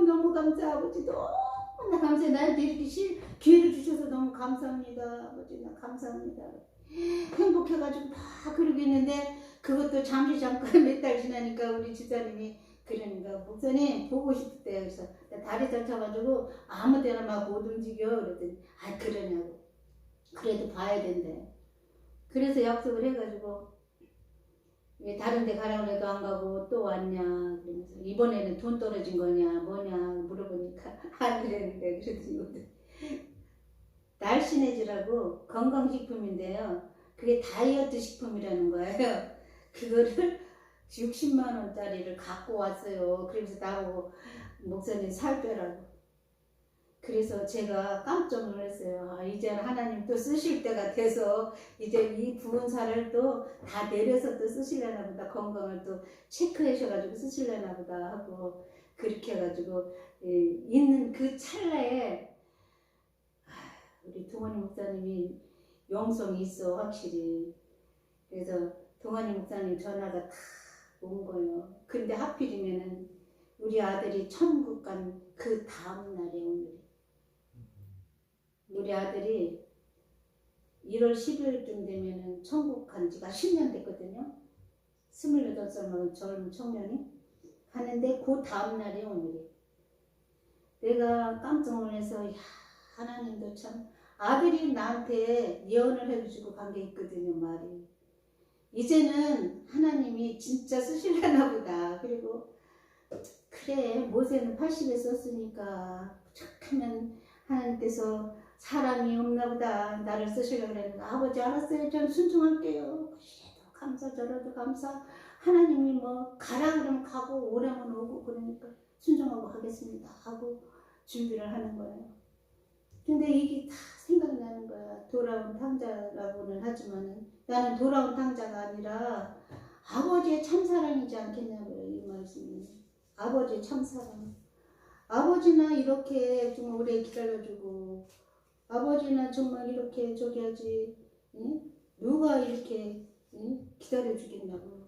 S3: 너무 감사 아버지 너무나 감사해. 나한테 이렇게 기회를 주셔서 너무 감사합니다 아버지. 나 감사합니다. 행복해가지고 막 그러고 있는데 그것도 잠시 잠깐 몇 달 지나니까 우리 집사님이 그러니까 목사님 보고 싶대요. 그래서 다리 다쳐가지고 아무 데나 막 못 움직여. 그랬더니 그러냐고. 그래도 봐야 된대. 그래서 약속을 해가지고 왜 다른 데 가라고 해도 안 가고 또 왔냐 그러면서 이번에는 돈 떨어진 거냐 뭐냐 물어보니까 안 그랬는데 그랬더니 날씬해지라고 건강식품인데요. 그게 다이어트 식품이라는 거예요. 그거를 60만 원짜리를 갖고 왔어요. 그러면서 나보고 목사님 살 빼라고. 그래서 제가 깜짝 놀랐어요. 이제 하나님 또 쓰실 때가 돼서 이제 이 부은 살을 또 다 내려서 또 쓰시려나 보다. 건강을 또 체크하셔가지고 쓰시려나 보다 하고 그렇게 해가지고 있는 그 찰나에 우리 동원이 목사님이 영성이 있어 확실히. 그래서 동원이 목사님 전화가 다 온 거예요. 근데 하필이면은 우리 아들이 천국 간 그 다음 날에 오늘 우리 아들이 1월 10일쯤 되면은 천국 간 지가 10년 됐거든요. 28살 먹은 젊은 청년이 가는데 그 다음 날에 오늘이. 내가 깜짝 놀라서 하나님도 참 아들이 나한테 예언을 해주시고 간 게 있거든요. 말이 이제는 하나님이 진짜 쓰시려나 보다. 그리고 그래 모세는 80에 썼으니까 부족하면 하나님께서 사람이 없나 보다 나를 쓰시려고 그랬는데 아버지 알았어요. 전 순종할게요. 그래도 감사 저래도 감사. 하나님이 뭐 가라 그러면 가고 오라면 오고 그러니까 순종하고 하겠습니다 하고 준비를 하는 거예요. 근데 이게 다 생각나는 거야. 돌아온 탕자라고는 하지만은 나는 돌아온 탕자가 아니라 아버지의 참사랑이지 않겠냐고요. 이 말씀이 아버지의 참사랑. 아버지나 이렇게 좀 오래 기다려주고 아버지나 정말 이렇게 저기 하지 누가 이렇게 기다려주겠냐고.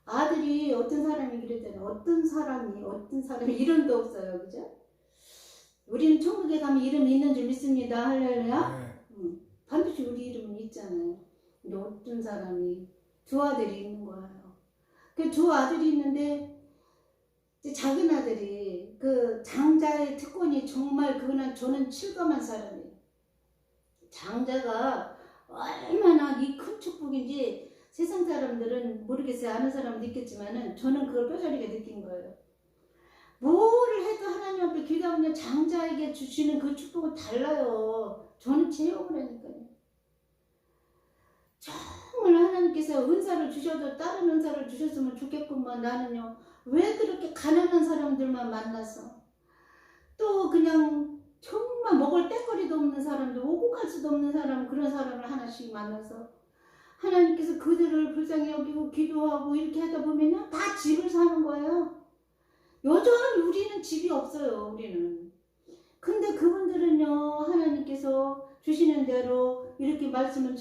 S3: 아들이 어떤 사람이 그랬잖아요. 어떤 사람이 이름도 없어요. 그죠? 우리는 천국에 가면 이름이 있는 줄 믿습니다. 할렐루야. 반드시 우리 이름은 있잖아요. 근데 어떤 사람이 두 아들이 있는 거예요. 그 두 아들이 있는데 작은 아들이 그 장자의 특권이 정말 그거는 저는 실감한 사람이에요. 장자가 얼마나 이 큰 축복인지 세상 사람들은 모르겠어요. 아는 사람은 느꼈지만은 저는 그걸 뼈저리게 느낀 거예요. 뭐를 해도 하나님 앞에 기도하면 장자에게 주시는 그 축복은 달라요. 저는 체험을 하니까요. 정말 하나님께서 은사를 주셔도 다른 은사를 주셨으면 좋겠구만. 나는요 왜 그렇게 가난한 사람들만 만나서 또 그냥 정말 먹을 때거리도 없는 사람도 오고 갈 수도 없는 사람 그런 사람을 하나씩 만나서 하나님께서 그들을 불쌍히 여기고 기도하고 이렇게 하다 보면요 다 집을 사는 거예요. 여전히 우리는 집이 없어요. 우리는. 근데 그분들은요 하나님께서 주시는 대로 이렇게 말씀을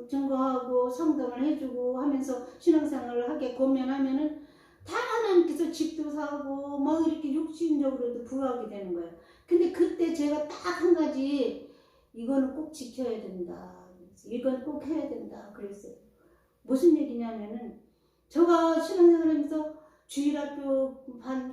S3: 증거하고 상담을 해주고 하면서 신앙생활을 하게 권면하면은 다 하나님께서 집도 사고 막 이렇게 육신적으로도 부하게 되는 거예요. 근데 그때 제가 딱 한 가지 이거는 꼭 지켜야 된다. 이건 꼭 해야 된다. 그랬어요. 무슨 얘기냐면은 제가 신앙생활 하면서 주일학교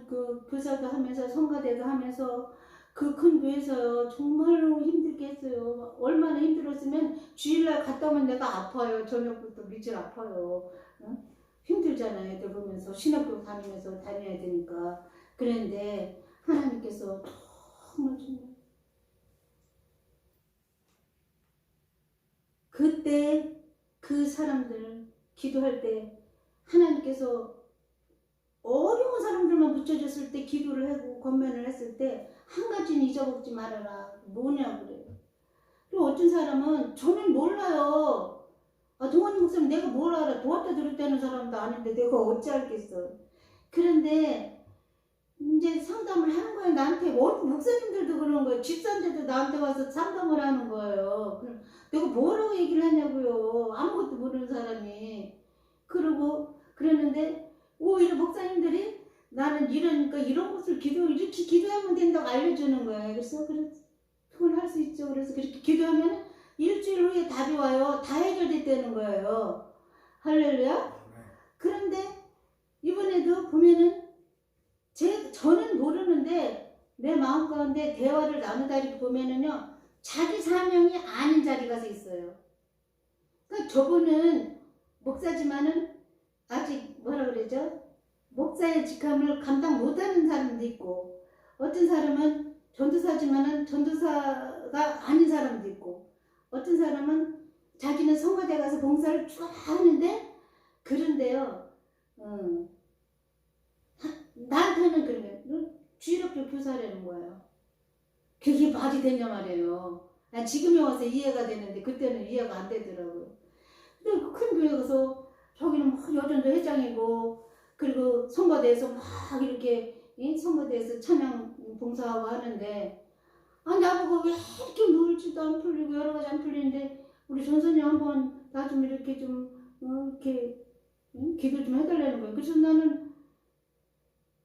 S3: 그 교사도 하면서 성가대도 하면서 그 큰 교회에서 정말로 힘들게 했어요. 얼마나 힘들었으면 주일날 갔다 오면 내가 아파요. 저녁부터 며칠 아파요. 응? 힘들잖아요. 애들 보면서 신학교 다니면서 다녀야 되니까. 그런데 하나님께서 정말 그때 그 사람들 기도할 때 하나님께서 어려운 사람들만 붙여줬을 때 기도를 하고 권면을 했을 때 한 가지는 잊어먹지 말아라. 뭐냐 그래요. 그리고 어떤 사람은 저는 몰라요. 아, 동원이 목사님 내가 뭘 알아. 도왔다 들었다는 사람도 아닌데 내가 어찌 알겠어. 그런데 이제 상담을 하는 거예요. 나한테 목사님들도 그런 거예요. 집사인데도 나한테 와서 상담을 하는 거예요. 그럼 내가 뭐라고 얘기를 하냐고요. 아무것도 모르는 사람이. 그러고 그랬는데 오히려 목사님들이 나는 이러니까 이런 것을 이렇게 기도하면 된다고 알려주는 거예요. 그래서 그건 할 수 있죠. 그래서 그렇게 기도하면 일주일 후에 답이 와요. 다 해결됐다는 거예요. 할렐루야. 그런데 이번에도 보면은 저는 모르는데 내 마음 가운데 대화를 나누다 이렇게 보면은요 자기 사명이 아닌 자리 가서 있어요. 그러니까 저분은 목사지만은 아직 뭐라 그러죠? 목사의 직함을 감당 못하는 사람도 있고 어떤 사람은 전도사지만은 전도사가 아닌 사람도 있고 어떤 사람은 자기는 성가대 가서 봉사를 쭉 하는데 그런데요 나한테는 그러면 주일학교 교사라는 거예요. 그게 말이 되냐 말이에요. 난 지금에 와서 이해가 되는데 그때는 이해가 안 되더라고요. 근데 그 큰 교회 가서 저기는 막 여전도 회장이고 그리고 성가대에서 막 이렇게 성가대에서 찬양 봉사하고 하는데 아 나보고 왜 이렇게 물질도 안 풀리고 여러 가지 안 풀리는데 우리 전선이 한번 나 좀 이렇게 좀 이렇게 기도 좀 해달라는 거예요. 그래서 나는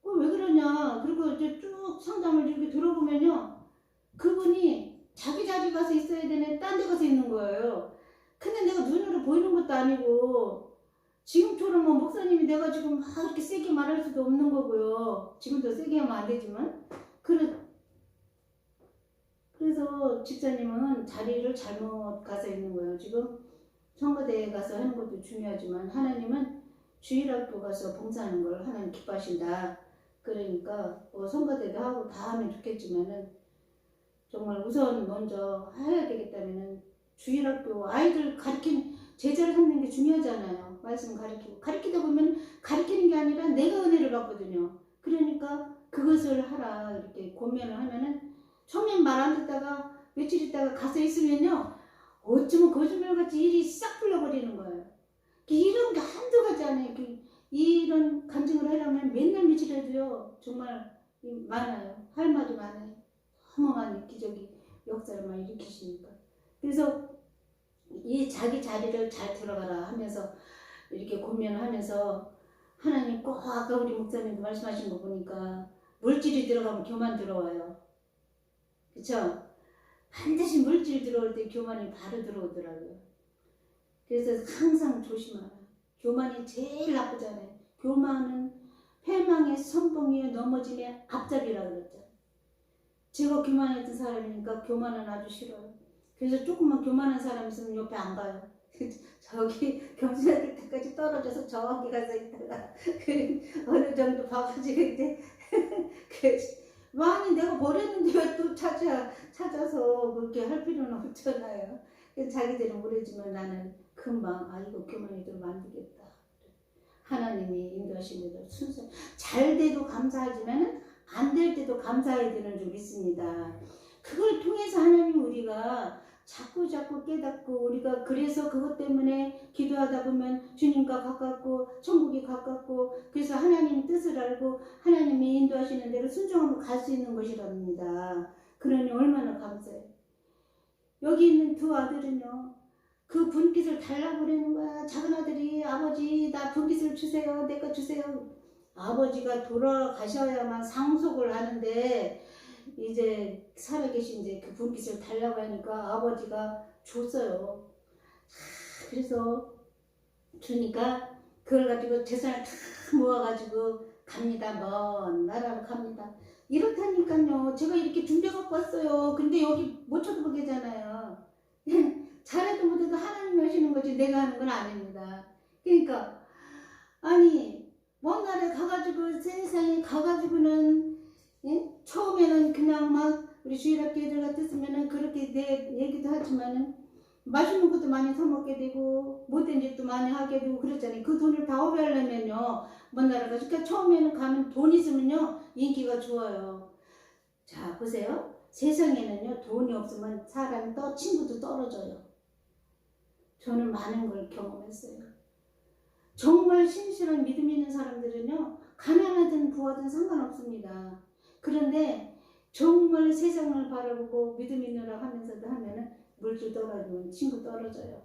S3: 왜 그러냐. 그리고 이제 쭉 상담을 이렇게 들어보면요. 그분이 자기 자리 가서 있어야 되네. 딴 데 가서 있는 거예요. 근데 내가 눈으로 보이는 것도 아니고 지금처럼 뭐 목사님이 내가 지금 막 이렇게 세게 말할 수도 없는 거고요. 지금도 세게 하면 안 되지만 그래서 집사님은 자리를 잘못 가서 있는 거예요. 지금 성가대에 가서 하는 것도 중요하지만 하나님은 주일학교 가서 봉사하는 걸 하나님 기뻐하신다. 그러니까 성가대도 하고 다 하면 좋겠지만은 정말 우선 먼저 해야 되겠다면은 주일학교 아이들 제자를 삼는 게 중요하잖아요. 말씀 가르치다 보면 가르치는 게 아니라 내가 은혜를 받거든요. 그러니까 그것을 하라 이렇게 권면을 하면은 처음엔 말 안 듣다가 며칠 있다가 가서 있으면요 어쩌면 거짓말같이 일이 싹 풀려버리는 거예요. 이런 게 한두 가지 않아요. 이런 간증을 하려면 맨날 며칠 해도요 정말 많아요. 할 말이 많아요. 너무 많이 기적이 역사를 많이 일으키시니까. 그래서 이 자기 자리를 잘 들어가라 하면서 이렇게 고민을 하면서 하나님 꼭 아까 우리 목사님도 말씀하신 거 보니까 물질이 들어가면 교만 들어와요. 그쵸? 반드시 물질이 들어올 때 교만이 바로 들어오더라고요. 그래서 항상 조심하라. 교만이 제일 나쁘잖아요. 교만은 패망의 선봉 위에 넘어짐의 앞잡이라 그랬죠. 제가 교만했던 사람이니까 교만은 아주 싫어요. 그래서 조금만 교만한 사람 있으면 옆에 안 가요. 저기 겸손할 때까지 떨어져서 저기 가서 있다가 어느 정도 봐가지고 이제 많이 내가 버렸는데 왜 또 찾아서 그렇게 할 필요는 없잖아요. 자기들은 모르지만 나는 금방 이거 교만이 들면 안 되겠다. 하나님이 인도하신 대로 순서 잘 돼도 감사하지만 안 될 때도 감사해야 되는 줄 믿습니다. 그걸 통해서 하나님 우리가 자꾸 깨닫고 우리가 그래서 그것 때문에 기도하다 보면 주님과 가깝고 천국이 가깝고 그래서 하나님 뜻을 알고 하나님이 인도하시는 대로 순종하고 갈 수 있는 것이랍니다. 그러니 얼마나 감사해요. 여기 있는 두 아들은요. 그 분깃을 달라고 그러는 거야. 작은 아들이 아버지 나 분깃을 주세요. 내 거 주세요. 아버지가 돌아가셔야만 상속을 하는데 이제 살아계신 이제 그 분깃을 달라고 하니까 아버지가 줬어요. 그래서 주니까 그걸 가지고 재산을 다 모아가지고 갑니다. 먼 나라로 갑니다. 이렇다니까요. 제가 이렇게 준비해갖고 왔어요. 근데 여기 못 쳐다보게잖아요. 잘해도 못해도 하나님이 하시는 거지 내가 하는 건 아닙니다. 그러니까 아니 먼 나라에 가가지고 세상에 가가지고는 처음에는 그냥 막 우리 주일학교 애들 같았으면은 그렇게 내 얘기도 하지만은 맛있는 것도 많이 사먹게 되고 못된 짓도 많이 하게 되고 그랬잖아요. 그 돈을 다 허비하려면요 먼 나라 가서 그러니까 처음에는 가면 돈 있으면요 인기가 좋아요. 자 보세요. 세상에는요 돈이 없으면 사람이 친구도 떨어져요. 저는 많은 걸 경험했어요. 정말 신실한 믿음 있는 사람들은요 가난하든 부하든 상관없습니다. 그런데 정말 세상을 바라보고 믿음 있느라 하면서도 하면은 물질 떨어지면 친구 떨어져요.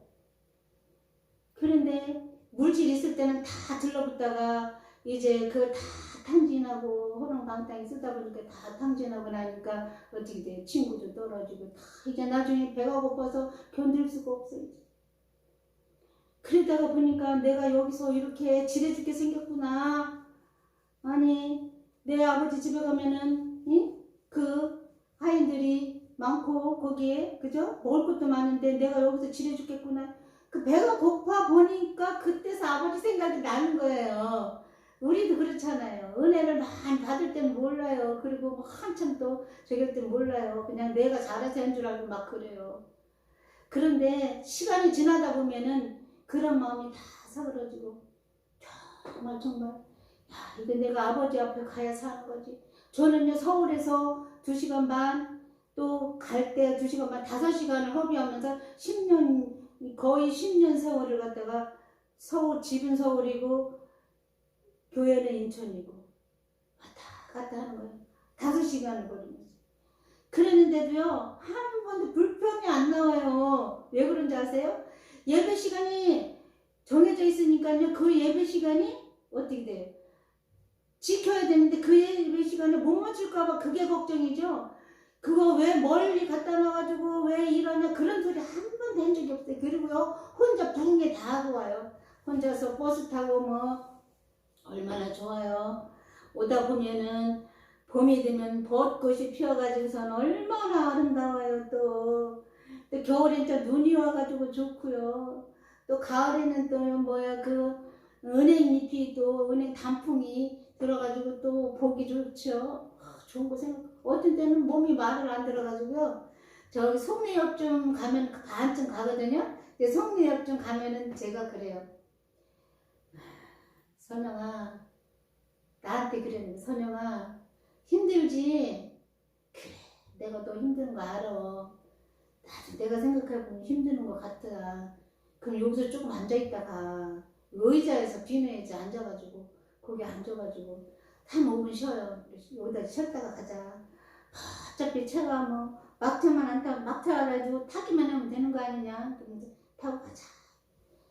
S3: 그런데 물질 있을 때는 다 들러붙다가 이제 그걸 다 탕진하고 호롱방탕이 쓰다 보니까 다 탕진하고 나니까 어떻게 돼요? 친구도 떨어지고 다 이제 나중에 배가 고파서 견딜 수가 없어요. 그러다가 보니까 내가 여기서 이렇게 지레 죽게 생겼구나. 아니 내 아버지 집에 가면은 그 하인들이 많고 거기에 그죠? 먹을 것도 많은데 내가 여기서 지레 죽겠구나. 그 배가 고파 보니까 그때서 아버지 생각이 나는 거예요. 우리도 그렇잖아요. 은혜를 많이 받을 때는 몰라요. 그리고 뭐 한참 또 저럴 때는 몰라요. 그냥 내가 잘해서 한 줄 알고 막 그래요. 그런데 시간이 지나다 보면은 그런 마음이 다 사그러지고 정말 야 이거 내가 아버지 앞에 가야 사는 거지. 저는요 서울에서 2시간 반 또 갈 때 2시간 반 5시간을 허비하면서 10년 거의 10년 세월을 갖다가 집은 서울이고 교회는 인천이고 왔다 갔다 하는 거예요. 5시간을 걸리면서. 그랬는데도요 한 번도 불평이 안 나와요. 왜 그런지 아세요? 예배 시간이 정해져 있으니까요. 그 예배 시간이 어떻게 돼요? 지켜야 되는데 그 예배 시간에 못 맞출까봐 그게 걱정이죠. 그거 왜 멀리 갖다 놔가지고 왜 이러냐 그런 소리 한 번도 한 적이 없어요. 그리고요 혼자 부흥회 다 하고 와요. 혼자서 버스 타고 뭐 얼마나 좋아요. 오다 보면은 봄이 되면 벚꽃이 피어가지고선 얼마나 아름다워요. 또 겨울엔 또 눈이 와가지고 좋고요. 또 가을에는 또 뭐야 그 은행잎이 또 은행 단풍이 들어가지고 또 보기 좋죠. 좋은 거 생각. 어떤 때는 몸이 말을 안 들어가지고요. 저기 송리역좀 가면 반쯤 가거든요. 근데 송리역좀 가면은 제가 그래요. 선영아 나한테 그랬는데 선영아 힘들지? 그래 내가 너 힘든 거 알아. 나도 내가 생각해보면 힘드는 것 같아. 그럼 여기서 조금 앉아있다가 의자에서 비누에서 앉아가지고 거기 앉아가지고 한 5분 쉬어요. 여기다 쉬었다가 가자. 어차피 차가 뭐 막차만 안 타고 막차 알아가지고 타기만 하면 되는 거 아니냐. 그러면서 타고 가자.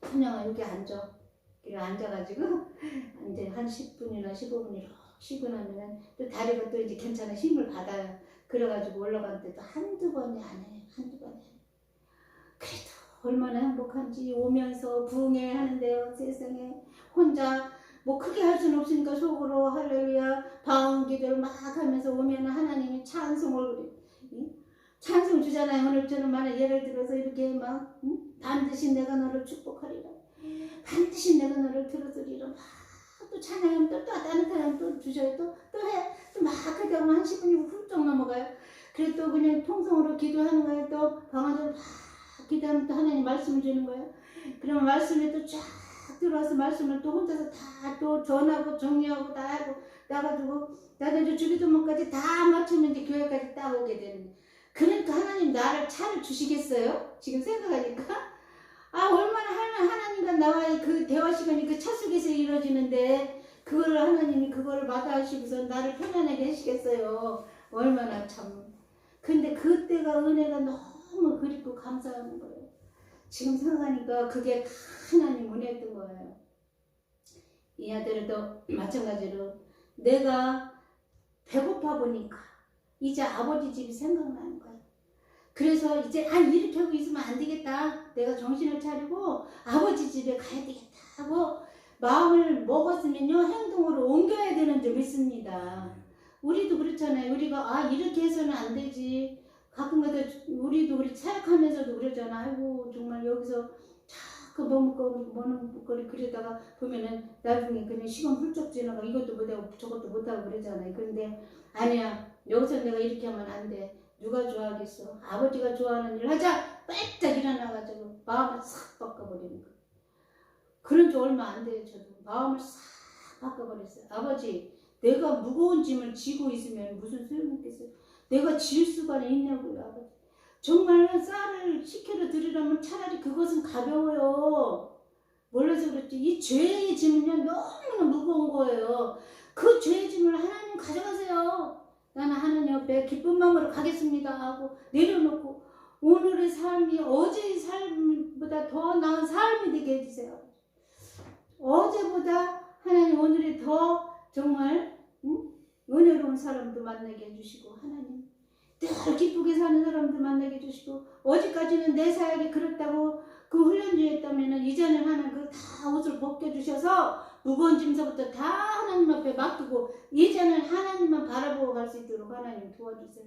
S3: 선영아 여기 앉아. 그리고 앉아가지고 이제 한 10분이나 15분 이렇게 쉬고 나면은 또 다리가 또 이제 괜찮아 힘을 받아요. 그래가지고 올라가는데도 한두 번이 아니에요. 한두 번이 아니에요. 그래도 얼마나 행복한지 오면서 부흥회 하는데요. 세상에 혼자 뭐 크게 할 수는 없으니까 속으로 할렐루야 방언기도를 막 하면서 오면 하나님이 찬송을 찬송 주잖아요. 오늘처럼 만약 예를 들어서 이렇게 막 반드시 내가 너를 축복하리라. 반드시 내가 너를 들어주리라. 막 또 찬양하면 또 다른 찬양 또 주셔요. 또 해. 또 막 하다 보면 한 10분이 훌쩍 넘어가요. 그래도 또 그냥 통성으로 기도하는 거예요. 또 방언으로 막 기도하면 또 하나님 말씀을 주는 거예요. 그러면 말씀에 또 쫙 들어와서 말씀을 또 혼자서 다 또 전하고 정리하고 다 하고 나가지고 나도 이제 주기도문까지 다 맞추면 이제 교회까지 딱 오게 되는 거예요. 그러니까 하나님 나를 나를 차를 주시겠어요? 지금 생각하니까 얼마나 하나님과 나와의 그 대화 시간이 그 차 속에서 이루어지는데 그거를 하나님이 그거를 마다하시고서 나를 편안하게 하시겠어요? 얼마나 참. 근데 그때가 은혜가 너무 그립고 감사한 거예요. 지금 생각하니까 그게 다 하나님 은혜였던 거예요. 이 아들도 마찬가지로 내가 배고파 보니까 이제 아버지 집이 생각나는 거예요. 그래서 이제 이렇게 하고 있으면 안 되겠다. 내가 정신을 차리고 아버지 집에 가야 되겠다 하고 마음을 먹었으면요 행동으로 옮겨야 되는 줄 믿습니다. 우리도 그렇잖아요. 우리가 이렇게 해서는 안 되지. 가끔가다 우리도 우리 사역하면서도 그러잖아. 아이고 정말 여기서 자꾸 머뭇거리 그러다가 보면은 나중에 그냥 시간 훌쩍 지나가 이것도 못하고 저것도 못하고 그러잖아요. 그런데 아니야. 여기서 내가 이렇게 하면 안 돼. 누가 좋아하겠어. 아버지가 좋아하는 일 하자. 빽딱 일어나가지고 마음을 싹 바꿔버리는 거. 그런 지 얼마 안 돼요. 저도 마음을 싹 바꿔버렸어요. 아버지 내가 무거운 짐을 지고 있으면 무슨 소용있겠어요. 내가 질 수가 있냐고요. 아버지. 정말 쌀을 10kg 드리려면 차라리 그것은 가벼워요. 몰라서 그렇지. 이 죄의 짐은요 너무나 무거운 거예요. 그 죄의 짐을 하나님 가져가세요. 나는 하나님 옆에 기쁜 마음으로 가겠습니다 하고 내려놓고 오늘의 삶이 어제의 삶보다 더 나은 삶이 되게 해주세요. 어제보다 하나님 오늘이 더 정말 은혜로운 사람도 만나게 해주시고 하나님 늘 기쁘게 사는 사람도 만나게 해주시고 어제까지는 내 사역이 그렇다고 그 훈련 중에 했다면 이제는 하나님 그 다 옷을 벗겨주셔서 무거운 짐서부터 다 하나님 앞에 맡기고 이제는 하나님만 바라보고 갈 수 있도록 하나님 도와주세요.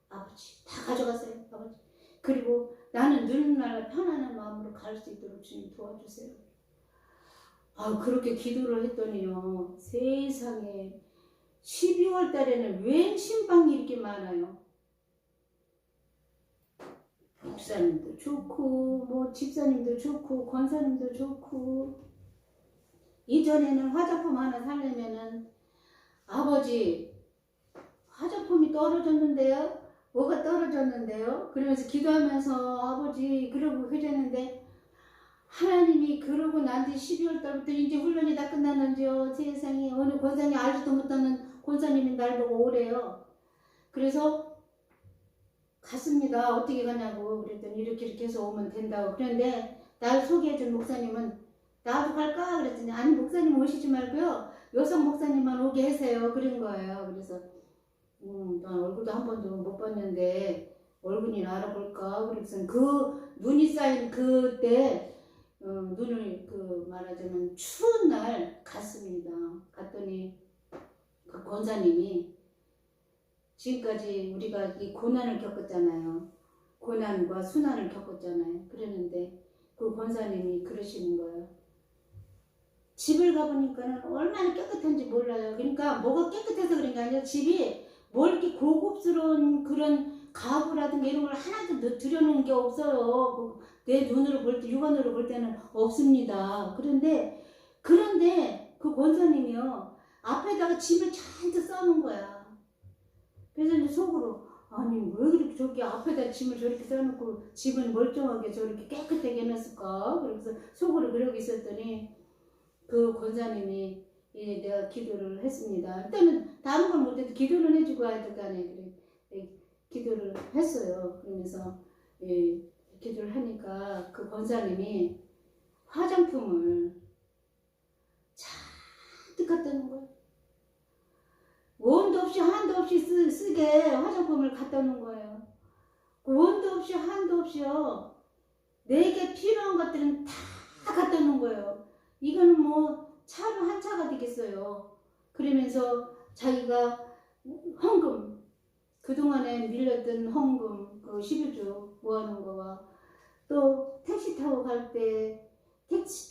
S3: 아버지 다 가져가세요. 아버지 그리고 나는 늘날 편안한 마음으로 갈 수 있도록 주님 도와주세요. 그렇게 기도를 했더니요 세상에 12월 달에는 웬 신방이 이렇게 많아요. 목사님도 좋고 뭐 집사님도 좋고 권사님도 좋고 이전에는 화장품 하나 사려면은 아버지 화장품이 떨어졌는데요. 뭐가 떨어졌는데요. 그러면서 기도하면서 아버지 그러고 그랬는데 하나님이 그러고 난 뒤 12월 달부터 이제 훈련이 다 끝났는지요. 세상에 어느 권사님 알지도 못하는 권사님이 날 보고 오래요. 그래서 갔습니다. 어떻게 가냐고 그랬더니 이렇게 해서 오면 된다고. 그런데 날 소개해준 목사님은 나도 갈까? 그랬더니 아니 목사님 오시지 말고요. 여성 목사님만 오게 하세요. 그런 거예요. 그래서 난 얼굴도 한 번도 못 봤는데 얼굴이나 알아볼까? 그래서 그 눈이 쌓인 그때 눈을 말하자면 추운 날 갔습니다. 갔더니 그 권사님이 지금까지 우리가 이 고난을 겪었잖아요. 고난과 순환을 겪었잖아요. 그랬는데 그 권사님이 그러시는 거예요. 집을 가보니까는 얼마나 깨끗한지 몰라요. 그러니까 뭐가 깨끗해서 그런 게 아니라 집이 뭐 이렇게 고급스러운 그런 가구라든가 이런 걸 하나도 들여놓은 게 없어요. 내 눈으로 볼 때, 육안으로 볼 때는 없습니다. 그런데 그 권사님이요. 앞에다가 짐을 잔뜩 써놓은 거야. 그래서 이제 속으로 아니 왜 그렇게 저렇게 앞에다 짐을 저렇게 써놓고 집은 멀쩡하게 저렇게 깨끗하게 해놨을까? 그래서 속으로 그러고 있었더니 그 권사님이 내가 기도를 했습니다. 일단은 다른 걸 못해도 기도를 해주고 와야 될 거 아니에요. 그래, 기도를 했어요. 그러면서 기도를 하니까 그 권사님이 화장품을 잔뜩 갖다 놓은 거예요. 원도 없이 한도 없이 쓰게 화장품을 갖다 놓은 거예요. 원도 없이 한도 없이요. 내게 필요한 것들은 다 갖다 놓은 거예요. 이거는 뭐 차로 한 차가 되겠어요. 그러면서 자기가 헌금, 그동안에 밀렸던 헌금, 그 12주 모아놓은 거와 또 택시 타고 갈 때 택시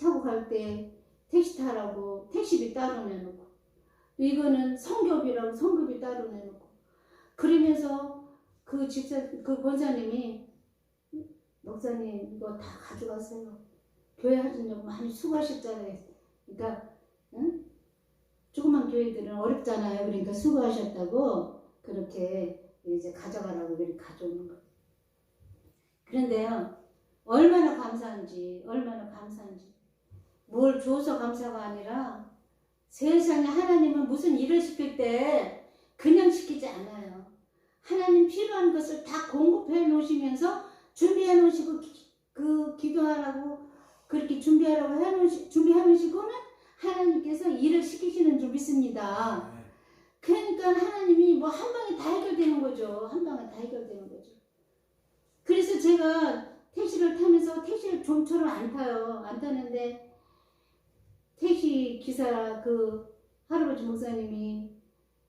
S3: 타라고 택시비 따로 내놓고 이거는 성교비라고 성교비 따로 내놓고 그러면서 그 권사님이 목사님 이거 다 가져가세요. 교회 하시려고 많이 수고하셨잖아요. 그러니까 조그만 교회들은 어렵잖아요. 그러니까 수고하셨다고 그렇게 이제 가져가라고 그렇게 가져오는 거예요. 그런데요, 얼마나 감사한지, 얼마나 감사한지. 뭘 줘서 감사가 아니라 세상에 하나님은 무슨 일을 시킬 때 그냥 시키지 않아요. 하나님 필요한 것을 다 공급해 놓으시면서 준비해 놓으시고 그 기도하라고 그렇게 준비하라고 준비해 놓으시고는 하나님께서 일을 시키시는 줄 믿습니다. 그러니까 하나님이 뭐 한 방에 다 해결되는 거죠. 한 방에 다 해결되는 거죠. 그래서 제가 택시를 타면서 택시를 좀처럼 안 타요. 안 타는데 택시 기사 그 할아버지 목사님이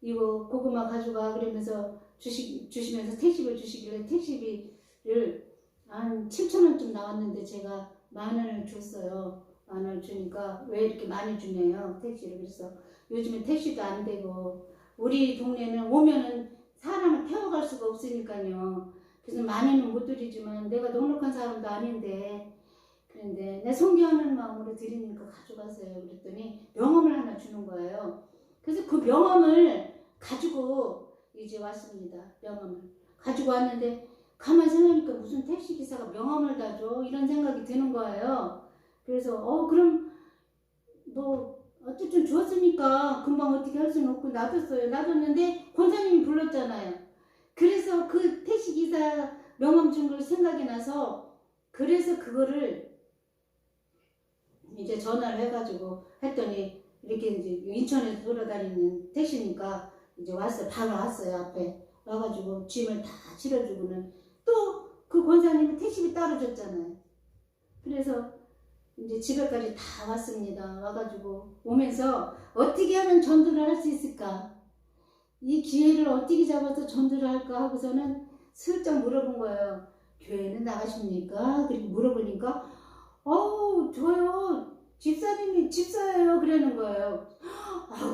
S3: 이거 고구마 가져가 그러면서 주시면서 택시비를 주시길래 택시비를 한 7,000원쯤 나왔는데 제가 10,000원을 줬어요. 10,000원을 주니까 왜 이렇게 많이 주네요 택시를. 그래서 요즘에 택시도 안 되고 우리 동네는 오면은 사람을 태워갈 수가 없으니까요. 그래서 많이는 못 드리지만 내가 넉넉한 사람도 아닌데 그런데 내 손괴하는 마음으로 드리니까 가져가세요. 그랬더니 명함을 하나 주는 거예요. 그래서 그 명함을 가지고 이제 왔습니다. 명함을 가지고 왔는데 가만히 생각하니까 무슨 택시기사가 명함을 다 줘? 이런 생각이 드는 거예요. 그래서 그럼 뭐 어쨌든 주었으니까 금방 어떻게 할 수는 없고 놔뒀어요. 놔뒀는데 권사님이 불렀잖아요. 그래서 그 택시기사 명함 준 걸 생각이 나서 그래서 그거를 이제 전화를 해가지고 했더니 이렇게 이제 인천에서 돌아다니는 택시니까 이제 왔어요. 바로 왔어요. 앞에 와가지고 짐을 다 실어주고는 또 그 권사님이 택시비 따로 줬잖아요. 그래서 이제 집에까지 다 왔습니다. 와가지고 오면서 어떻게 하면 전도를 할 수 있을까? 이 기회를 어떻게 잡아서 전도를 할까 하고서는 슬쩍 물어본 거예요. 교회는 나가십니까? 그렇게 물어보니까 저요 집사님이 집사예요 그러는 거예요.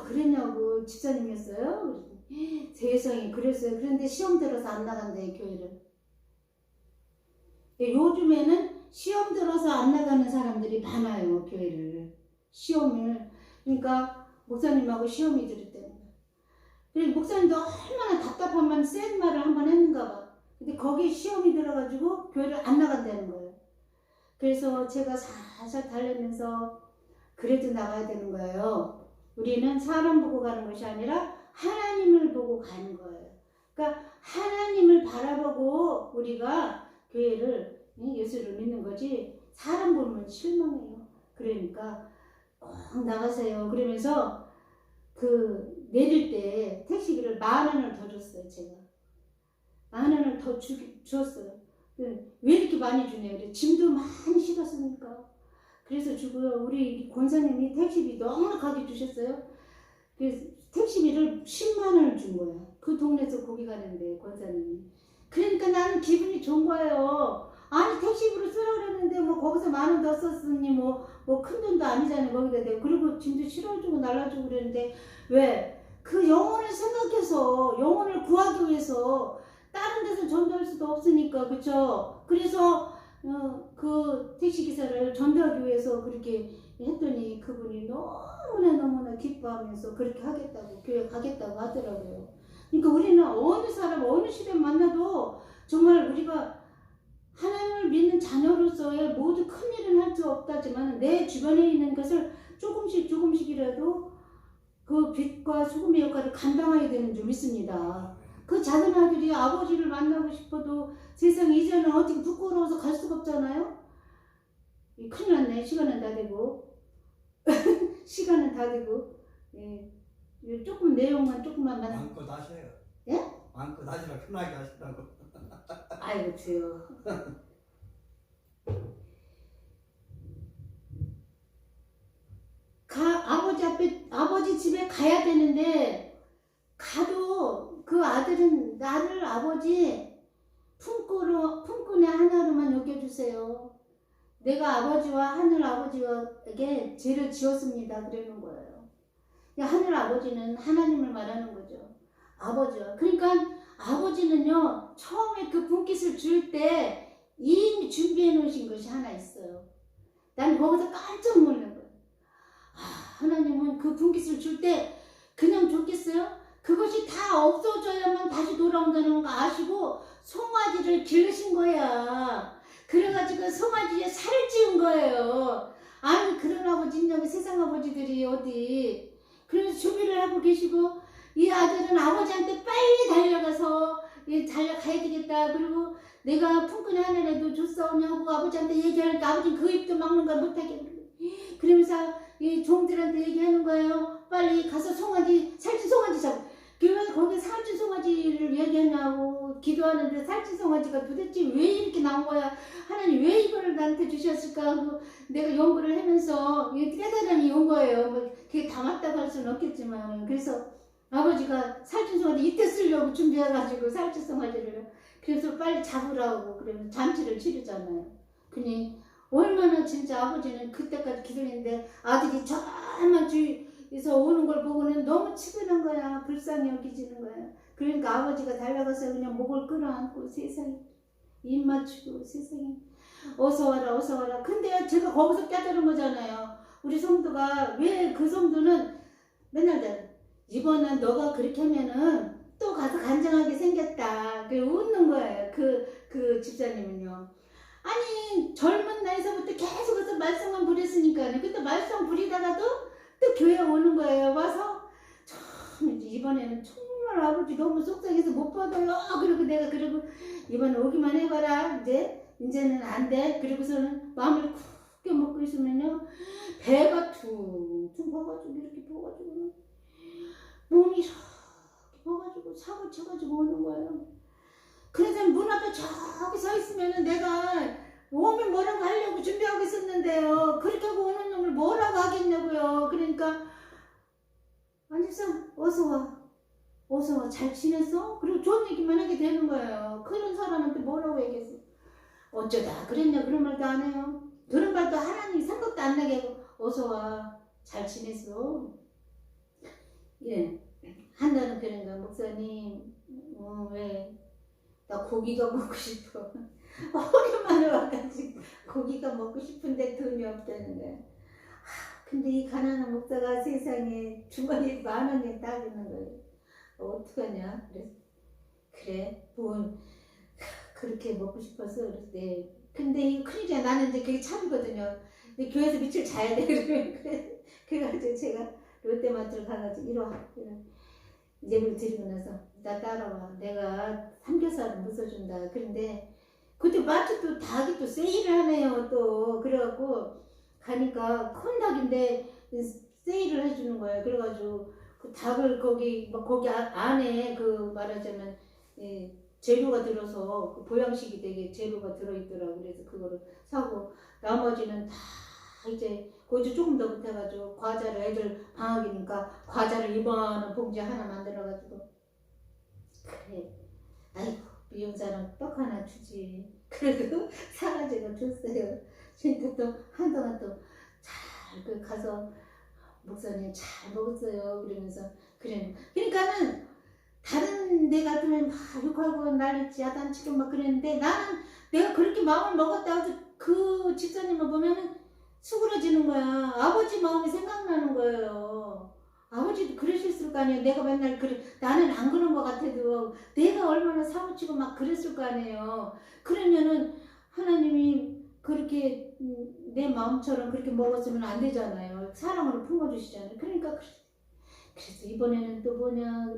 S3: 그랬냐고. 집사님이었어요? 세상에 그랬어요. 그런데 시험 들어서 안 나간대 교회를. 요즘에는 시험 들어서 안 나가는 사람들이 많아요 교회를. 시험을 그러니까 목사님하고 시험이 들었대는 거예요. 그래서 목사님도 얼마나 답답하면 센 말을 한번 했는가 봐. 근데 거기에 시험이 들어가지고 교회를 안 나간다는 거예요. 그래서 제가 살살 달래면서 그래도 나가야 되는 거예요. 우리는 사람 보고 가는 것이 아니라 하나님을 보고 가는 거예요. 그러니까 하나님을 바라보고 우리가 교회를 예수를 믿는 거지 사람 보면 실망해요. 그러니까 꼭 나가세요. 그러면서 그 내릴 때 택시비를 10,000원을 더 줬어요. 제가 10,000원을 더 주었어요. 왜 이렇게 많이 주냐 그래. 짐도 많이 실었으니까. 그래서 주고요. 우리 권사님이 택시비 넉넉하게 주셨어요. 그래서 택시비를 100,000원을 준 거예요. 그 동네에서 거기 가는데 권사님이. 그러니까 나는 기분이 좋은 거예요. 아니 택시비로 쓰라고 그랬는데 뭐 거기서 10,000원 더 썼으니 뭐 큰 돈도 아니잖아요. 거기다 대고. 그리고 짐도 실어주고 날라주고 그랬는데 왜? 그 영혼을 생각해서 영혼을 구하기 위해서 다른 데서 전도할 수도 없으니까 그쵸? 그래서 그 택시기사를 전도하기 위해서 그렇게 했더니 그분이 너무나 기뻐하면서 그렇게 하겠다고 교회 가겠다고 하더라고요. 그러니까 우리는 어느 사람 어느 시대 만나도 정말 우리가 하나님을 믿는 자녀로서의 모두 큰 일은 할 수 없다지만 내 주변에 있는 것을 조금씩이라도 그 빛과 소금의 역할을 감당해야 되는 줄 믿습니다. 그 작은 아들이 아버지를 만나고 싶어도 세상에 이제는 어떻게 부끄러워서 갈 수가 없잖아요. 큰일 났네. 시간은 다 되고 시간은 다 되고 조금 내용만 조금만
S4: 마음껏 하세요.
S3: 예?
S4: 마음껏 하시라 편하게 하시라고.
S3: 아이고 주여. 아버지 집에 가야 되는데 가도 그 아들은 나를 아버지 품꾼의 하나로만 여겨주세요. 내가 아버지와 하늘 아버지에게 죄를 지었습니다. 그러는 거예요. 하늘 아버지는 하나님을 말하는 거죠. 아버지와. 그러니까 아버지는요 처음에 그 분깃을 줄 때 이미 준비해 놓으신 것이 하나 있어요. 난 거기서 깜짝 놀란 거예요. 하나님은 그 분깃을 줄 때 그냥 줬겠어요? 그것이 다 없어져야만 다시 돌아온다는 거 아시고 송아지를 기르신 거야. 그래가지고 송아지에 살을 찌운 거예요. 아니 그런 아버지 있냐고 세상 아버지들이 어디. 그래서 준비를 하고 계시고 이 아들은 아버지한테 빨리 달려가서 달려가야 되겠다. 그리고 내가 품꾼이 하늘에도 줬사오냐고 아버지한테 얘기하니까 아버지는 그 입도 막는 걸 못하게 그러면서 이 종들한테 얘기하는 거예요. 빨리 가서 송아지 살찐 송아지 잡아. 그러면 거기 살찐 송아지를 얘기하냐고 기도하는데 살찐 송아지가 도대체 왜 이렇게 나온 거야. 하나님 왜 이거를 나한테 주셨을까 하고 내가 연구를 하면서 깨달음이 온 거예요. 뭐 그게 다 맞다고 할 수는 없겠지만 그래서 아버지가 살찐 송아지 이때 쓰려고 준비해가지고 살찐 송아지를 그래서 빨리 잡으라고 그러면 잔치를 치르잖아요. 그니 얼마나 진짜 아버지는 그때까지 기다리는데 아들이 저만 주위에서 오는 걸 보고는 너무 치근한 거야. 불쌍히 여기지는 거야. 그러니까 아버지가 달려가서 그냥 목을 끌어안고 세상에 입 맞추고 세상에 어서 와라 어서 와라. 근데 제가 거기서 깨달은 거잖아요. 우리 성도가 왜 그 성도는 맨날 이번엔 너가 그렇게 하면은 또 가서 간장하게 생겼다. 그 웃는 거예요. 그 집사님은요. 아니 젊은 나이서부터 계속해서 말썽만 부렸으니까요. 근데 말썽 부리다가도 또 교회 오는 거예요. 와서 참 이번에는 정말 아버지 너무 속상해서 못 받아요. 그리고 내가 그리고 이번에 오기만 해봐라. 이제는 안 돼. 그리고서는 마음을 굳게 먹고 있으면요 배가 퉁퉁 퍼가지고 이렇게 퍼가지고 몸이 이렇게 퍼가지고 사고 쳐가지고 오는 거예요. 그래서 문 앞에 저기 서 있으면은 내가 오면 뭐라고 하려고 준비하고 있었는데요. 그렇게 하고 오는 놈을 뭐라고 하겠냐고요. 그러니까 안집사 어서 와 잘 지냈어? 그리고 좋은 얘기만 하게 되는 거예요. 그런 사람한테 뭐라고 얘기했어? 어쩌다 그랬냐 그런 말도 안 해요. 그런 말도 하나님 생각도 안 나게 하고 어서 와 잘 지냈어? 예 한다는 그런가 목사님 왜? 나 고기가 먹고 싶어. 오랜만에 와가지고 고기가 먹고 싶은데 돈이 없다는 거야. 근데 이 가난한 목사가 세상에 주머니에 10,000원이 딱 있는 거예요. 어떡하냐? 그래서 그래 뭐 그렇게 먹고 싶어서 그랬대. 근데 이거 큰일이야. 나는 이제 그게 참이거든요. 근데 교회에서 며칠 자야 돼. 그래. 그래가지고 제가 롯데마트를 가가지고 이리 와. 예배를 드리고 나서 나 따라와. 내가 삼겹살을 못 사준다. 그런데 그때 마트 또 닭이 또 세일을 하네요. 또 그래갖고 가니까 큰 닭인데 세일을 해주는 거예요. 그래가지고 그 닭을 거기 안에 그 말하자면 재료가 들어서 그 보양식이 되게 재료가 들어있더라고. 그래서 그거를 사고 나머지는 다 이제 거기서 조금 더 못해가지고 과자를 애들 방학이니까 과자를 이번에 봉지 하나 만들어가지고 그래 아이고 미용사랑 떡 하나 주지. 그래도 사가지고 줬어요. 진짜 또 한동안 또 잘 가서 목사님 잘 먹었어요. 그러면서 그래 그러니까는 다른 데 같으면 막 욕하고 난리지 야단치고 막 그랬는데 나는 내가 그렇게 마음을 먹었다고 해도 그 집사님을 보면은 수그러지는 거야. 아버지 마음이 생각나는 거예요. 아버지도 그러셨을 거 아니에요. 내가 맨날 그래 나는 안 그런 것 같아도 내가 얼마나 사무치고 막 그랬을 거 아니에요. 그러면은 하나님이 그렇게 내 마음처럼 그렇게 먹었으면 안 되잖아요. 사랑으로 품어주시잖아요. 그러니까 그래서 이번에는 또 뭐냐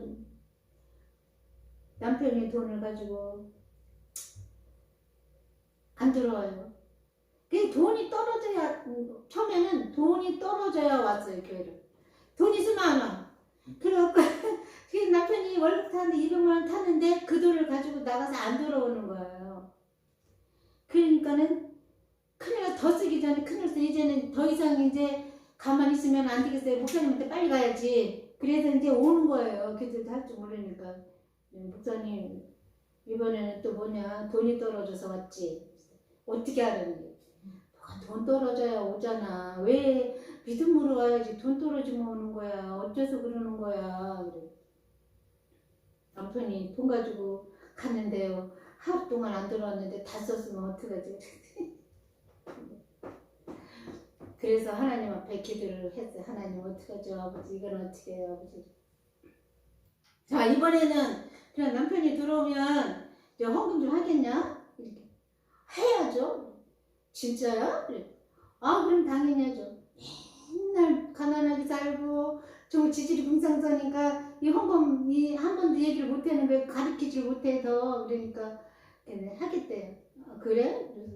S3: 남편이 돈을 가지고 안 들어와요. 그 돈이 떨어져야 처음에는 돈이 떨어져야 왔어요 교회를. 돈 있으면 안 와. 그래갖고 남편이 월급 타는데 200만 원 타는데 그 돈을 가지고 나가서 안 들어오는 거예요. 그러니까는 큰일 더 쓰기 전에 큰일 써. 이제는 더 이상 이제 가만히 있으면 안 되겠어요. 목사님한테 빨리 가야지. 그래서 이제 오는 거예요. 그때도 할 줄 모르니까. 목사님 이번에는 또 뭐냐 돈이 떨어져서 왔지. 어떻게 하려는 돈 떨어져야 오잖아. 왜 믿음으로 와야지 돈 떨어지면 오는 거야. 어째서 그러는 거야. 그래. 남편이 돈 가지고 갔는데요. 하루 동안 안 들어왔는데 다 썼으면 어떡하지. 그래서 하나님 앞에 기도를 했어요. 하나님 어떡하죠 아버지. 이건 어떻게 해요 아버지. 자 이번에는 그냥 남편이 들어오면 이제 헌금 좀 하겠냐? 이렇게 해야죠. 진짜야? 그래. 아 그럼 당연히 하죠. 맨날 가난하게 살고 좀 지질이 궁상서니까 이 헌금 이 한 번도 얘기를 못하는 거예요. 가르치질 못해서. 그러니까 하겠대요. 아, 그래? 그래서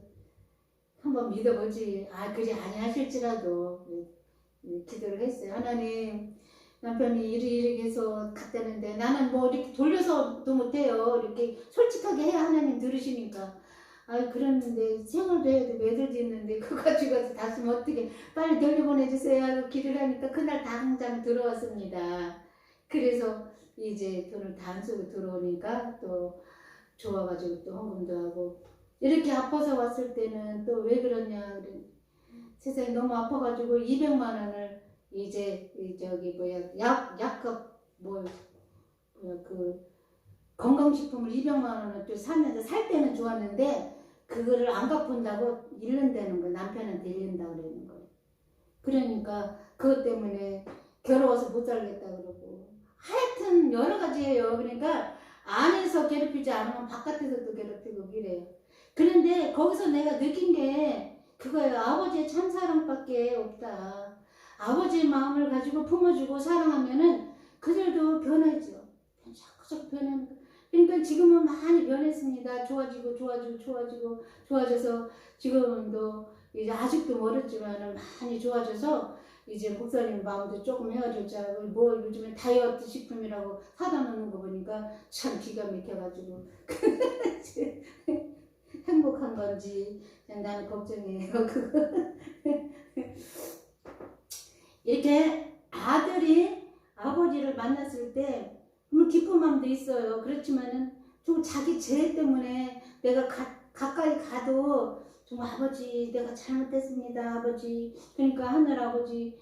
S3: 한번 믿어보지. 아 그래 아니하실지라도 기도를 했어요. 하나님 남편이 이렇게 해서 갔다는데 나는 뭐 이렇게 돌려서도 못해요. 이렇게 솔직하게 해야 하나님 들으시니까. 아 그랬는데 생활도 해야 되고 애들도 있는데 그거 가지고 다시 어떻게 빨리 돌려보내주세요 하고 기도를 하니까 그날 당장 들어왔습니다. 그래서 이제 돈을 다 안 쓰고 들어오니까 또 좋아가지고 또 헌금도 하고 이렇게 아파서 왔을 때는 또 왜 그러냐 세상에 너무 아파가지고 200만 원을 이제 저기 뭐야 약값 그 건강식품을 200만 원을 또 샀는데 살 때는 좋았는데 그거를 안 갚은다고 잃는다는 거예요. 남편한테 잃는다고 그러는 거예요. 그러니까 그것 때문에 괴로워서 못 살겠다 그러고 하여튼 여러 가지예요. 그러니까 안에서 괴롭히지 않으면 바깥에서도 괴롭히고 그래요. 그런데 거기서 내가 느낀 게 그거예요. 아버지의 참사랑밖에 없다. 아버지의 마음을 가지고 품어주고 사랑하면은 그들도 변하죠. 자꾸 변하는 거. 그러니까 지금은 많이 변했습니다. 좋아져서 지금도 이제 아직도 멀었지만 많이 좋아져서 이제 목사님 마음도 조금 헤어졌자 뭐 요즘에 다이어트 식품이라고 사다 놓는 거 보니까 참 기가 막혀가지고 행복한 건지 나는 걱정해요. 이렇게 아들이 아버지를 만났을 때 물론 기쁜 마음도 있어요. 그렇지만은 좀 자기 죄 때문에 내가 가까이 가도 좀 아버지 내가 잘못했습니다 아버지. 그러니까 하늘 아버지와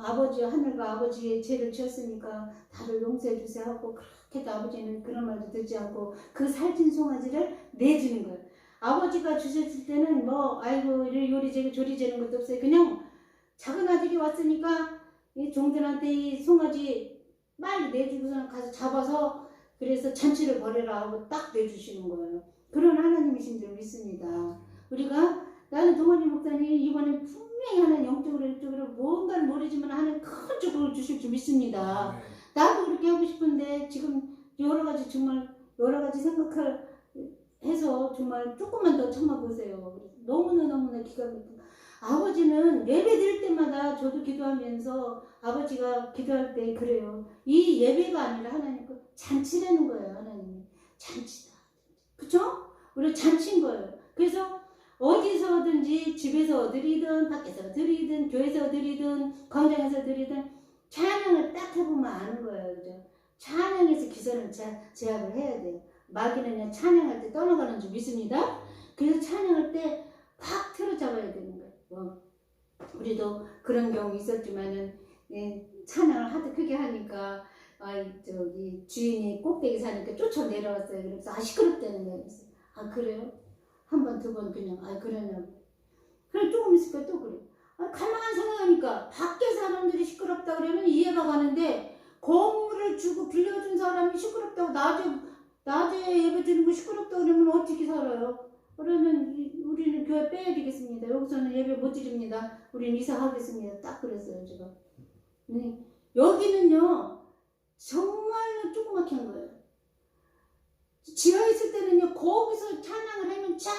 S3: 하늘과 아버지의 죄를 지었으니까 다들 용서해 주세요 하고 그렇게도 아버지는 그런 말도 듣지 않고 그 살찐 송아지를 내주는 거예요. 아버지가 주셨을 때는 뭐 아이고 요리재고 조리재는 것도 없어요. 그냥 작은 아들이 왔으니까 이 종들한테 이 송아지 빨리 내주고서 가서 잡아서 그래서 잔치를 벌여라 하고 딱 내주시는 거예요. 그런 하나님이신 줄 믿습니다. 우리가 나는 동원이 목사님 이번에 분명히 하나님 영적으로 이쪽으로 뭔가를 모르지만 하나님 큰 축복을 주실 줄 믿습니다. 나도 그렇게 하고 싶은데 지금 여러 가지 생각을 해서 정말 조금만 더 참아보세요. 너무나 기가 막히고 아버지는 예배 드릴 때마다 저도 기도하면서 아버지가 기도할 때 그래요. 이 예배가 아니라 하나님 그 잔치라는 거예요. 하나님이 잔치다. 그쵸? 우리 잔치인 거예요. 그래서 어디서든지 집에서 드리든 밖에서 드리든 교회에서 드리든 광장에서 드리든 찬양을 딱 해보면 아는 거예요. 그죠? 찬양에서 기선을 제압을 해야 돼요. 마귀는요 찬양할 때 떠나가는 줄 믿습니다. 그래서 찬양할 때 확 틀어잡아야 되는 거예요. 우리도 그런 경우 있었지만은 찬양을 하도 크게 하니까 저기 주인이 꼭대기 사니까 쫓아 내려왔어요. 그래서 시끄럽다는 거예요. 아 그래요? 한 번 두 번 그냥 그러냐고. 그래 조금 있을까 또 그래. 가만히 생각하니까 밖에 사람들이 시끄럽다 그러면 이해가 가는데 건물을 주고 빌려준 사람이 시끄럽다고 낮에 예배 드리는 거 시끄럽다 그러면 어떻게 살아요? 그러면 우리는 교회 빼야 되겠습니다. 여기서는 예배 못 드립니다. 우리는 이사하겠습니다. 딱 그랬어요 제가. 여기는요 정말로 조그맣게 한 거예요. 지하에 있을 때는요 거기서 찬양을 하면 쫙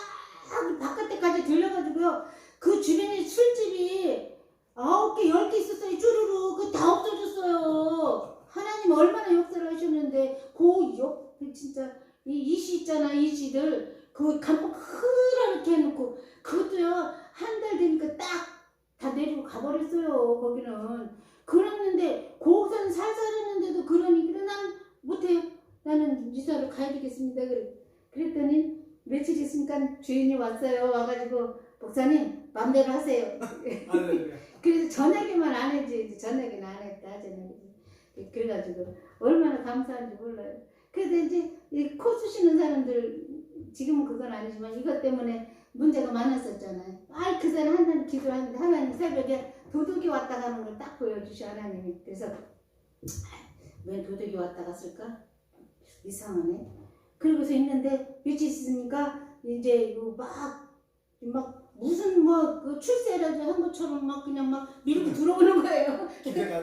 S3: 바깥에까지 들려가지고요 그 주변에 술집이 9개 10개 있었어요. 쭈루루 그거 다 없어졌어요. 하나님 얼마나 역사를 하셨는데 그 옆에 진짜 이 시 있잖아 이 시들 그 감고 흐랗게 해놓고 그것도요 한 달 되니까 딱 다 내리고 가버렸어요. 거기는 그랬는데 거기서는 살살했는데도 그러니 그래 난 못해요. 나는 이사로 가야 되겠습니다. 그랬더니 며칠 있으니까 주인이 왔어요. 와가지고 목사님 맘대로 하세요. 그래서 저녁에만 안 했지. 저녁에는 안 했다. 그래가지고 얼마나 감사한지 몰라요. 그래서 이제 이 코 쑤시는 사람들 지금은 그건 아니지만 이것 때문에 문제가 많았었잖아요. 그 사람 하나님 기도하는데 하나님 새벽에 도둑이 왔다 가는 걸 딱 보여주셔 하나님이. 그래서 왜 도둑이 왔다 갔을까? 이상하네. 그러고서 있는데 며칠 있으니까 이제 막 막 무슨 뭐 그 출세라도 한 것처럼 막 그냥 막 밀고 들어오는 거예요.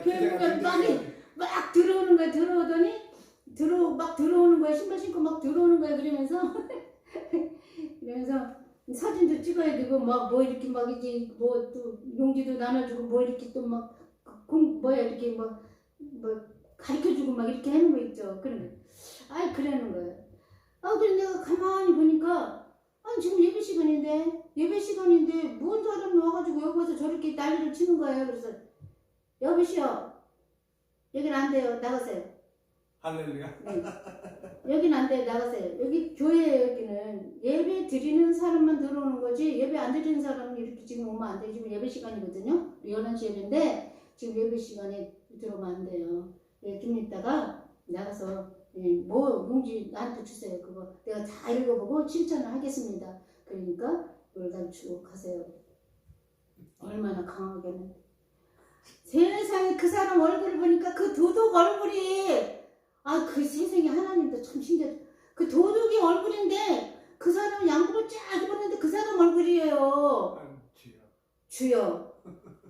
S3: 교회보면 막 들어오는 거야. 들어오더니 막 들어오는 거야. 신발 신고 막 들어오는 거야. 그러면서 사진도 찍어야 되고 막 뭐 이렇게 막 이제 뭐 또 용기도 나눠주고 뭐 이렇게 또 막 뭐야 이렇게 뭐 가르쳐주고 막 이렇게 하는 거 있죠. 그러면 그러는 거예요. 그래 내가 가만히 보니까 지금 예배 시간인데 뭔 사람이 와가지고 여기 와서 저렇게 난리를 치는 거예요. 그래서 여보시오, 여기는 안 돼요. 나가세요.
S4: 할렐루야.
S3: 네. 여기는 안 돼요. 나가세요. 여기 교회에 여기는 예배 드리는 사람만 들어오는 거지 예배 안 드리는 사람은 이렇게 지금 오면 안 돼요. 지금 예배 시간이거든요. 11시 예배인데 지금 예배 시간에 들어오면 안 돼요. 좀 이따가 나가서 뭐 용지 나한테 주세요. 그거 내가 다 읽어보고 칭찬을 하겠습니다. 그러니까 물단 주고 가세요. 얼마나 강하게는. 세상에 그 사람 얼굴을 보니까 그 도둑 얼굴이 그 세상에 하나님도 참 신기하다. 그 도둑이 얼굴인데 그 사람은 양복을 쫙 입었는데 그 사람 얼굴이에요. 주여.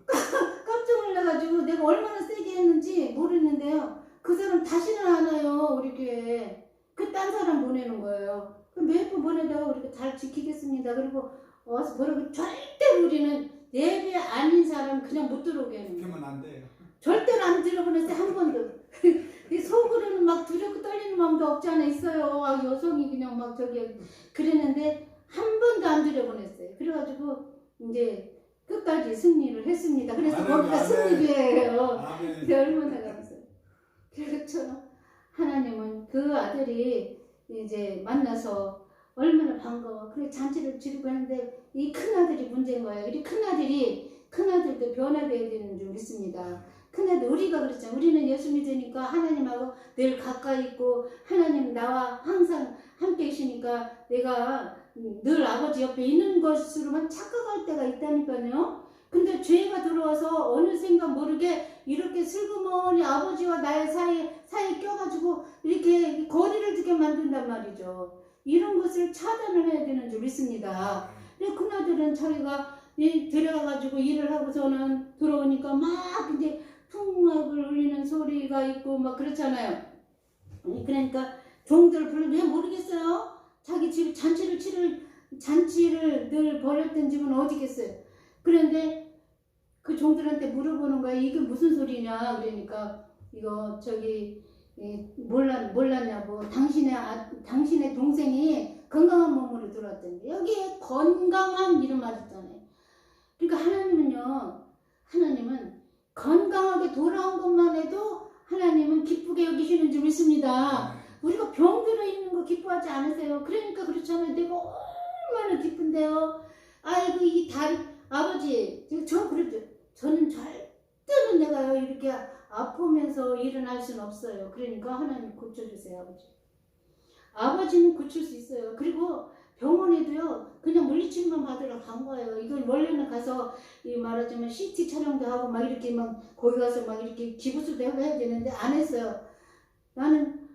S3: 깜짝 놀라가지고 내가 얼마나 세게 했는지 모르는데요. 그 사람 다시는 안 와요. 우리 교회에. 그 딴 사람 보내는 거예요. 그럼 몇 번 보내다가 우리가 잘 지키겠습니다. 그리고 와서 뭐라고 절대로 우리는 예배 아닌 사람 그냥 못 들어오게 하는 거예요.
S4: 그러면 안 돼요.
S3: 절대로 안 들어보냈어요. 한 번도. 속으로는 막 두렵고 떨리는 마음도 없지 않아 있어요. 여성이 그냥 막 그랬는데 한 번도 안 들여보냈어요. 그래가지고 이제 끝까지 승리를 했습니다. 그래서 거기가 승리교회예요. 그게 얼마나 감사해요. 그것처럼 하나님은 그 아들이 이제 만나서 얼마나 반가워. 그래 잔치를 치르고 하는데 이 큰아들이 문제인 거예요. 이 큰아들도 변화되어야 되는 줄 믿습니다. 큰아들 우리가 그렇잖아요. 우리는 예수 믿으니까 하나님하고 늘 가까이 있고 하나님 나와 항상 함께 계시니까 내가 늘 아버지 옆에 있는 것으로만 착각할 때가 있다니까요. 근데 죄가 들어와서 어느샌가 모르게 이렇게 슬그머니 아버지와 나의 사이에 껴가지고 이렇게 거리를 두게 만든단 말이죠. 이런 것을 차단을 해야 되는 줄 믿습니다. 근데 큰아들은 자기가 들어가가지고 일을 하고서는 들어오니까 막 이제 풍악을 울리는 소리가 있고 막 그렇잖아요. 그러니까 종들을 불러 왜 모르겠어요? 자기 집 잔치를 늘 벌였던 집은 어디겠어요? 그런데 그 종들한테 물어보는 거야. 이게 무슨 소리냐? 그러니까 이거 몰랐냐고. 당신의 동생이 건강한 몸으로 들어왔던데 여기에 건강한 이런 말 있잖아요. 그러니까 하나님은 건강하게 돌아온 것만 해도 하나님은 기쁘게 여기시는 줄 믿습니다. 우리가 병 들어 있는 거 기뻐하지 않으세요? 그러니까 그렇잖아요. 내가 얼마나 기쁜데요. 아이고 이 다리 아버지 저 그랬죠. 저는 절대로 내가요 이렇게 아프면서 일어날 수는 없어요. 그러니까 하나님 고쳐주세요. 아버지는 고칠 수 있어요. 그리고 병원에도요 그냥 물리치료만 받으러 간 거예요. 이건 원래는 가서 말하자면 CT 촬영도 하고 막 이렇게 막 거기 가서 막 이렇게 기부수도 하고 해야 되는데 안 했어요. 나는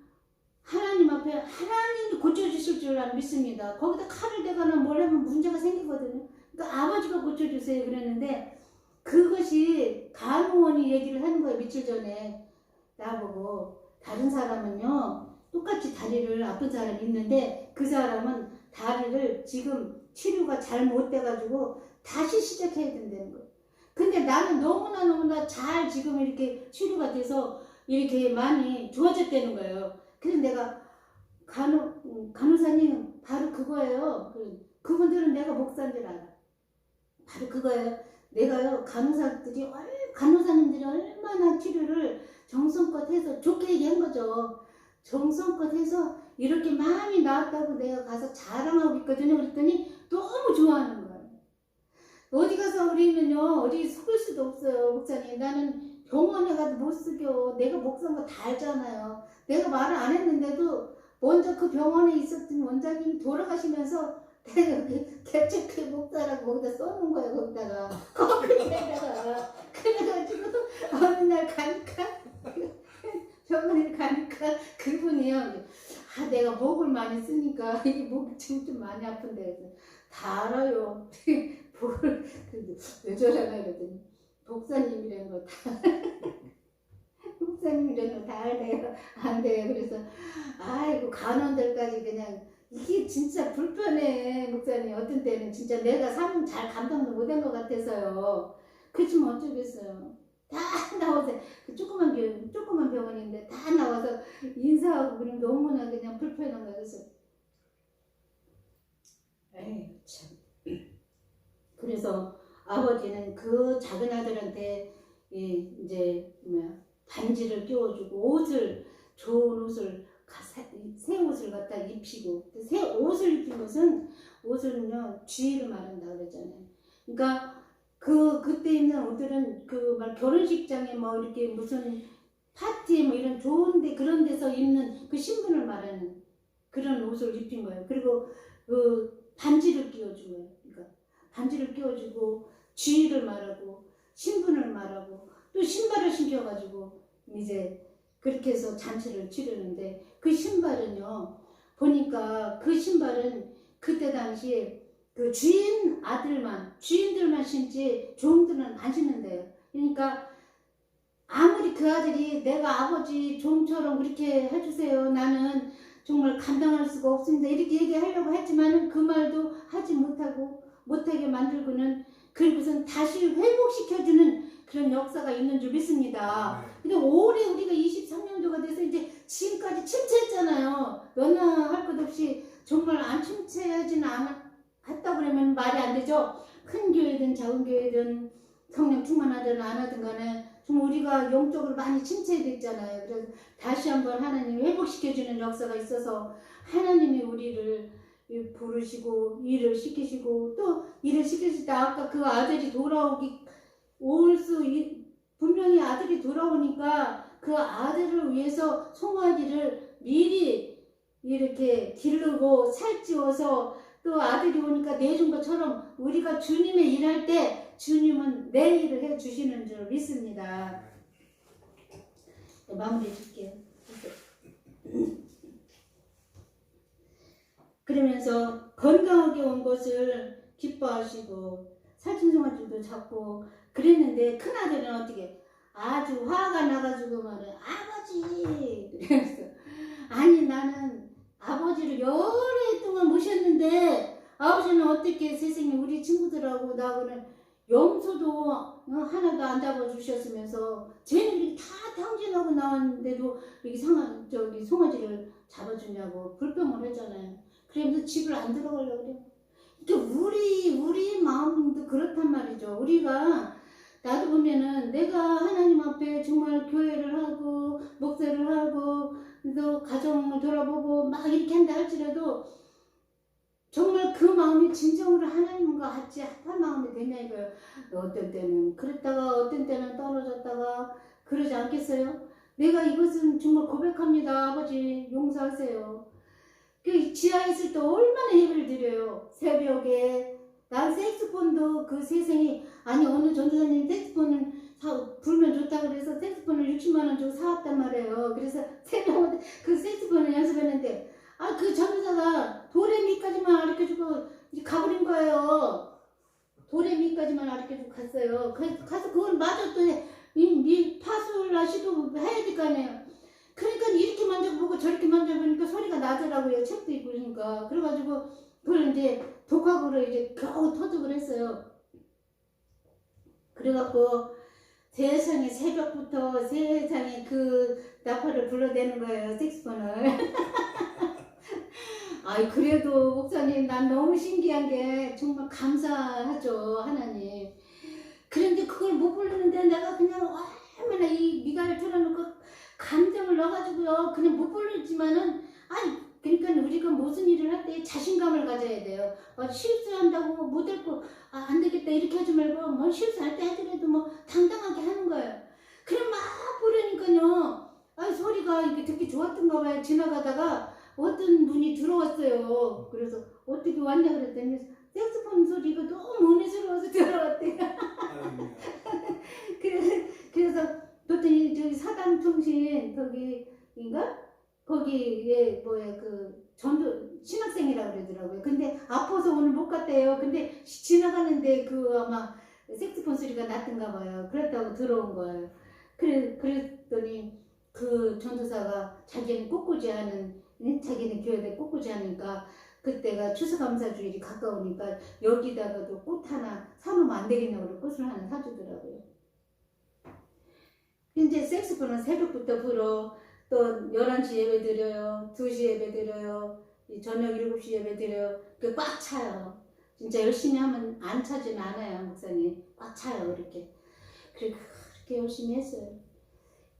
S3: 하나님 앞에 하나님이 고쳐주실 줄 믿습니다. 거기다 칼을 대거나 뭘 하면 문제가 생기거든요. 그러니까 아버지가 고쳐주세요 그랬는데 그것이 간호원이 얘기를 하는 거예요. 며칠 전에 나보고 다른 사람은요 똑같이 다리를 아픈 사람이 있는데 그 사람은 다리를 지금 치료가 잘 못 돼가지고 다시 시작해야 된다는 거예요. 근데 나는 너무나 잘 지금 이렇게 치료가 돼서 이렇게 많이 좋아졌다는 거예요. 그래서 내가 간호사님 바로 그거예요. 그분들은 내가 목사인 줄 알아. 바로 그거예요. 내가요 간호사님들이 얼마나 치료를 정성껏 해서 좋게 얘기한 거죠. 정성껏 해서 이렇게 마음이 나았다고 내가 가서 자랑하고 있거든요. 그랬더니 너무 좋아하는 거예요. 어디 가서 우리는요 어디 속을 수도 없어요. 목사님 나는 병원에 가도 못 쓰겨. 내가 목사인 거 다 알잖아요. 내가 말을 안 했는데도 먼저 그 병원에 있었던 원장님이 돌아가시면서 내가 여기 개척회 목사라고 거기다 써놓은 거야. 거기다가 그래가지고 어느 날 가니까 병원에 가니까 그분이요. 아, 내가 목을 많이 쓰니까 이게 목이 지금 좀 많이 아픈데 그래서 다 알아요. 목을 왜 저러나 그랬더니 목사님이라는 거 다 목사님이라는 거 다 알래요. 안 돼요. 그래서 아이고 간원들까지 그냥 이게 진짜 불편해 목사님. 어떤 때는 진짜 내가 사명 잘 감당도 못한 것 같아서요. 그렇지만 어쩌겠어요. 다 나와서 그 조그만 병원인데 다 나와서 인사하고 그런 게 너무나 그냥 불편한 거예요. 그래서 에이 참. 그래서 아버지는 그 작은 아들한테 이제 반지를 끼워주고 옷을 좋은 옷을 새 옷을 갖다 입히고 새 옷을 입힌 것은 옷은요 주의를 말한다 그랬잖아요. 그러니까 그때 입는 옷들은 그 막 결혼식장에 뭐 이렇게 무슨 파티 뭐 이런 좋은데 그런 데서 입는 그 신분을 말하는 그런 옷을 입힌 거예요. 그리고 그 반지를 끼워준 거예요. 그러니까 반지를 끼워주고 주의를 말하고 신분을 말하고 또 신발을 신겨가지고 이제 그렇게 해서 잔치를 치르는데 그 신발은요 보니까 그 신발은 그때 당시에 그 주인들만 신지 종들은 안 신는데요. 그러니까 아무리 그 아들이 내가 아버지 종처럼 그렇게 해주세요. 나는 정말 감당할 수가 없습니다. 이렇게 얘기하려고 했지만은 그 말도 하지 못하게 만들고는 그리고선 다시 회복시켜주는 그런 역사가 있는 줄 믿습니다. 근데 올해 우리가 23년도가 돼서 이제 지금까지 침체했잖아요. 너나 할 것 없이 정말 안 침체하지는 했다고 그러면 말이 안 되죠. 큰 교회든 작은 교회든 성령 충만하든 안 하든 간에 좀 우리가 영적으로 많이 침체됐잖아요. 그래서 다시 한번 하나님이 회복시켜주는 역사가 있어서 하나님이 우리를 부르시고 일을 시키시고 또 일을 시키실 때 아까 그 아들이 분명히 아들이 돌아오니까 그 아들을 위해서 송아지를 미리 이렇게 기르고 살찌워서 또 아들이 오니까 내준 것처럼 우리가 주님의 일할 때 주님은 내 일을 해주시는 줄 믿습니다. 마무리해 줄게요. 그러면서 건강하게 온 것을 기뻐하시고 살찐송아지도 잡고 그랬는데 큰아들은 어떻게 아주 화가 나가지고 말해 아버지 그래서 아니 나는 아버지를 여러 해 동안 모셨는데 아버지는 어떻게 세상에 우리 친구들하고 나하고는 염소도 하나도 안 잡아주셨으면서 쟤는 이렇게 다 탕진하고 나왔는데도 이렇게 송아지를 잡아주냐고 불평을 했잖아요. 그러면서 집을 안 들어가려고 그래요. 그러니까 우리 마음도 그렇단 말이죠. 우리가 나도 보면은 내가 하나님 앞에 정말 교회를 하고 목사를 하고 또 가정을 돌아보고 막 이렇게 한다 할지라도 정말 그 마음이 진정으로 하나님과 같이 합한 마음이 되냐 이거예요. 어떤 때는 그랬다가 어떤 때는 떨어졌다가 그러지 않겠어요? 내가 이것은 정말 고백합니다. 아버지 용서하세요. 그 지하에 있을 때 얼마나 예배를 드려요. 새벽에 난 색스폰도 그 세상에 아니 어느 전도사님 색스폰을 불면 좋다고 그래서 색스폰을 60만 원 주고 사왔단 말이에요. 그래서 새벽에 그 색스폰을 연습했는데 그 전도사가 도레미까지만 가르쳐주고 가버린 거예요. 도레미까지만 가르쳐주고 갔어요. 가서 그걸 마저 또 파솔라 시도 해야 될 거 아니에요. 그러니까 이렇게 만져보고 저렇게 만져보니까 소리가 나더라고요. 책도 있고 그러니까. 그래가지고 그걸 이제 독학으로 이제 겨우 터득을 했어요. 그래갖고 세상에 새벽부터 세상에 그 나팔을 불러대는 거예요. 색스폰을. 아이 그래도 목사님 난 너무 신기한 게 정말 감사하죠. 하나님. 그런데 그걸 못 부르는데 내가 그냥 얼마나 이 미간을 틀어놓고 감정을 넣어가지고요. 그냥 못 부르지만은 그러니까 우리가 무슨 일을 할 때 자신감을 가져야 돼요. 실수한다고 못할 거 안 되겠다 이렇게 하지 말고 뭐 실수할 때 하더라도 뭐 당당하게 하는 거예요. 그럼 막 부르니까요. 소리가 이렇게 듣기 좋았던가 봐요. 지나가다가 어떤 분이 들어왔어요. 그래서 어떻게 왔냐 그랬더니 색소폰 소리가 너무 은혜스러워서 들어왔대요. 그래서 그랬더니 저기 사당통신 거기인가? 거기에 뭐야 그 전도 신학생이라고 그러더라고요. 근데 아파서 오늘 못 갔대요. 근데 지나가는데 그 아마 색소폰 소리가 났던가 봐요. 그랬다고 들어온 거예요. 그랬더니 그 전도사가 자기는 꽃꽂이 하는, 자기는 교회에 꽃꽂이 하니까 그때가 추수감사주일이 가까우니까 여기다가도 꽃 하나 사놓으면 안 되겠냐고 그러고 꽃을 하나 사주더라고요. 이제 색소폰은 새벽부터 불어. 또 11시 예배 드려요. 2시 예배 드려요. 저녁 7시 예배 드려요. 그 꽉 차요. 진짜 열심히 하면 안 차진 않아요, 목사님. 꽉 차요, 이렇게. 그렇게 열심히 했어요.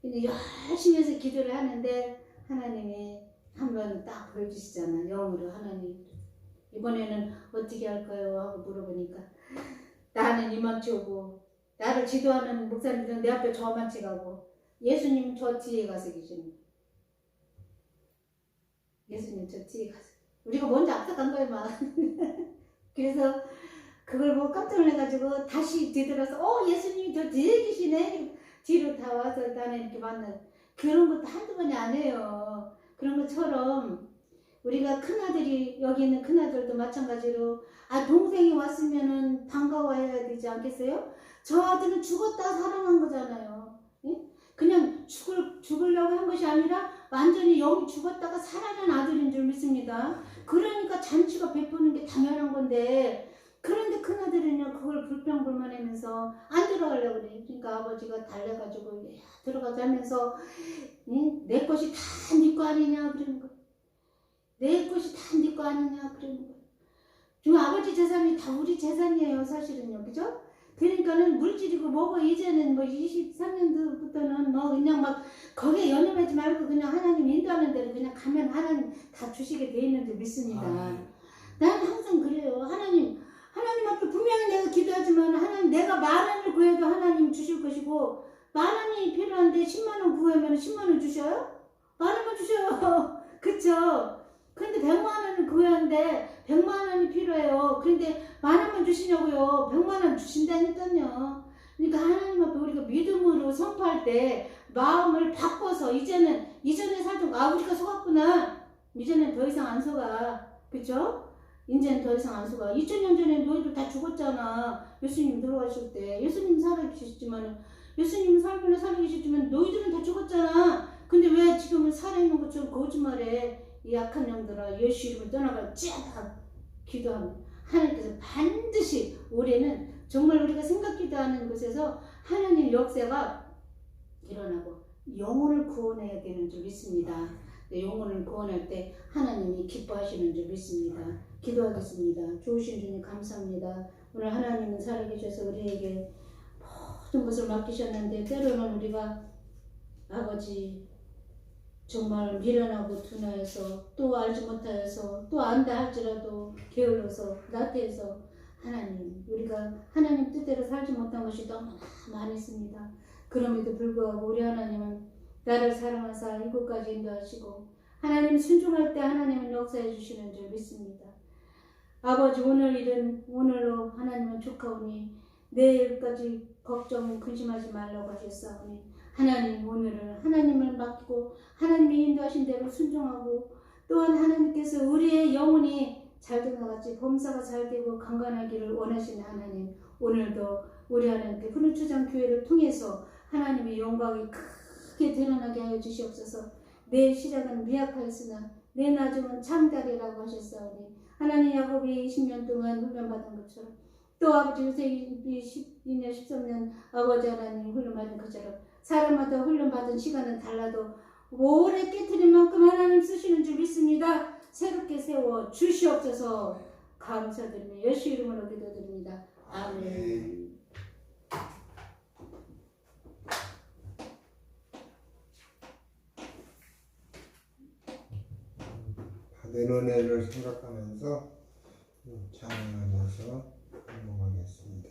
S3: 근데 열심히 해서 기도를 하는데 하나님이 한번 딱 보여주시잖아. 영으로 하나님. 이번에는 어떻게 할까요? 하고 물어보니까 나는 이만치 오고 나를 지도하는 목사님들은 내 앞에 저만치 가고 예수님 저 뒤에 가서 계시는 거예요. 예수님 저 뒤에 가서. 우리가 먼저 앞서간 거예요, 막. 그래서 그걸 보고 깜짝 놀라가지고 다시 뒤돌아서 예수님이 저 뒤에 계시네. 뒤로 다 와서 나는 이렇게 만나. 그런 것도 한두 번이 아니에요. 그런 것처럼 우리가 큰아들이, 여기 있는 큰아들도 마찬가지로 동생이 왔으면은 반가워해야 되지 않겠어요? 저 아들은 죽었다 살아난 거잖아요. 예? 그냥 죽으려고 한 것이 아니라 완전히 영이 죽었다가 살아난 아들인 줄 믿습니다. 그러니까 잔치가 베푸는 게 당연한 건데, 그런데 큰아들은요 그걸 불평불만하면서 안 들어가려고 그래. 그러니까 아버지가 달래가지고 들어가자 하면서 내 것이 다 네 거 아니냐 그러는 거야. 내 것이 다 네 거 아니냐 그러는 거야. 지금 아버지 재산이 다 우리 재산이에요, 사실은요. 그죠? 그러니까는 물질이고 뭐고 이제는 뭐 23년도부터는 뭐 그냥 막 거기에 연연하지 말고 그냥 하나님 인도하는 대로 그냥 가면 하나님 다 주시게 돼 있는 줄 믿습니다. 난 항상 그래요. 하나님 앞에 분명히 내가 기도하지만 하나님 내가 10,000원을 구해도 하나님 주실 것이고, 10,000원이 필요한데 10,000원 구하면 10,000원 주셔요? 10,000원만 주셔요. 그쵸? 근데 100,000원을 구하는데 100,000원이 필요해요. 그런데 10,000원만 주시냐고요. 100,000원 주신다니까요. 그러니까 하나님 앞에 우리가 믿음으로 선포할 때 마음을 바꿔서 이전에 살던 우리가 속았구나. 이제는 더 이상 안 속아. 그쵸? 이제는 더 이상 안 속아. 2000년 전에 너희들 다 죽었잖아. 예수님 들어가실 때. 예수님 살아계셨지만, 예수님 살아계셨지만 너희들은 다 죽었잖아. 근데 왜 지금은 살아있는 것처럼 거짓말해. 이 약한 영들아, 예수 이름을 떠나가 쫙 기도하면 하나님께서 반드시 올해는 정말 우리가 생각지도 않은 곳에서 하나님 역사가 일어나고 영혼을 구원해야 되는 줄 믿습니다. 영혼을 구원할 때 하나님이 기뻐하시는 줄 믿습니다. 기도하겠습니다. 좋으신 주님 감사합니다. 오늘 하나님은 살아계셔서 우리에게 모든 것을 맡기셨는데, 때로는 우리가 아버지 정말 미련하고 둔하여서, 또 알지 못하여서, 또 안다 할지라도 게을러서 나태해서 하나님, 우리가 하나님 뜻대로 살지 못한 것이 너무나 많았습니다. 그럼에도 불구하고 우리 하나님은 나를 사랑하사 이곳까지 인도하시고, 하나님 순종할 때 하나님은 역사해 주시는 줄 믿습니다. 아버지, 오늘 일은 오늘로 하나님은 족하오니 내일까지 걱정 근심하지 말라고 하셨사오니, 하나님 오늘은 하나님을 맡기고 하나님이 인도하신 대로 순종하고, 또한 하나님께서 우리의 영혼이 잘된 것 같이 범사가 잘되고 강건하기를 원하시는 하나님, 오늘도 우리 하나님께 푸른 초장 교회를 통해서 하나님의 영광이 크게 드러나게 하여 주시옵소서. 내 시작은 미약하였으나 내 나중은 창달이라고 하셨사오니, 하나님 야곱이 20년 동안 훈련받은 것처럼, 또 아버지 요셉이 12년 13년 아버지 하나님 훈련받은 것처럼 사람마다 훈련받은 시간은 달라도 오래 깨트린 만큼 하나님 쓰시는 줄 믿습니다. 새롭게 세워 주시옵소서. 감사드리며 예수 이름으로 기도드립니다. 아멘.
S1: 받은 은혜를 생각하면서 찬양하면서 넘어가겠습니다.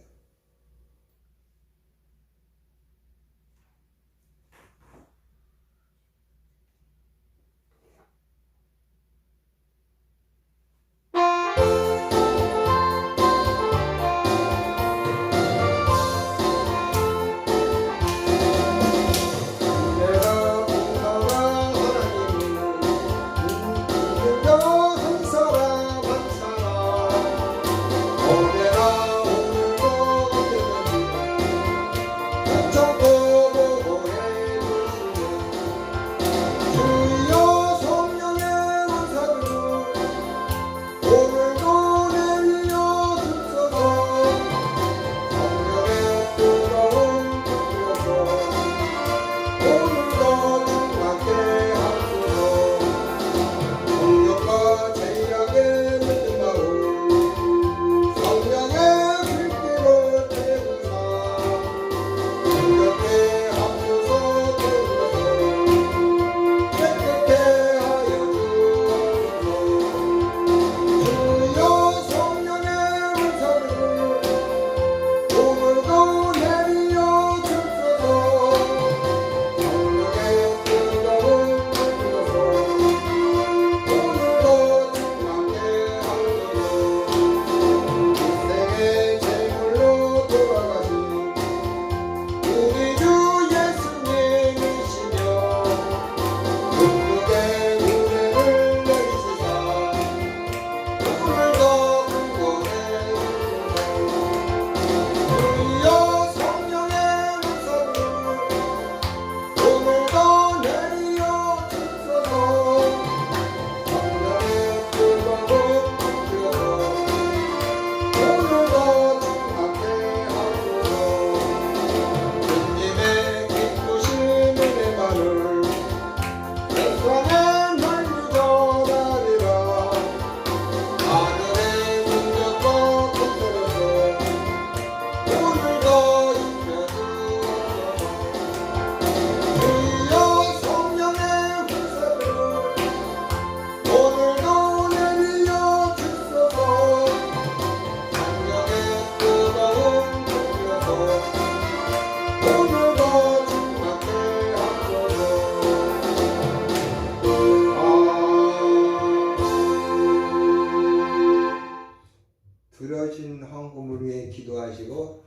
S1: 들어진 헌금을 위해 기도하시고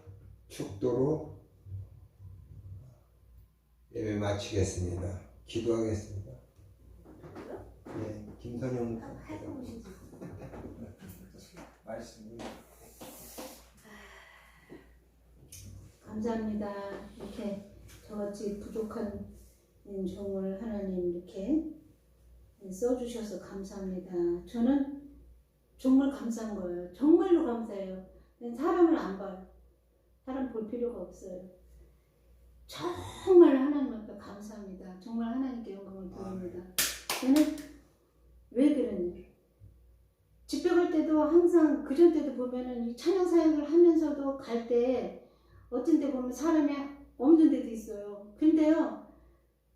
S1: 축도로 예배 마치겠습니다. 기도하겠습니다. 네, 김선영 말씀.
S3: 감사합니다. 이렇게 저같이 부족한 종을 하나님 이렇게 써주셔서 감사합니다. 저는 정말 감사한 거예요. 정말로 감사해요. 사람을 안 봐요. 사람 볼 필요가 없어요. 정말 하나님 앞에 감사합니다. 정말 하나님께 영광을 드립니다. 저는 왜 그러니? 집회 갈 때도 항상 그전 때도 보면은 이 찬양 사역을 하면서도 갈 때 어떤 때 보면 사람이 없는 데도 있어요. 근데요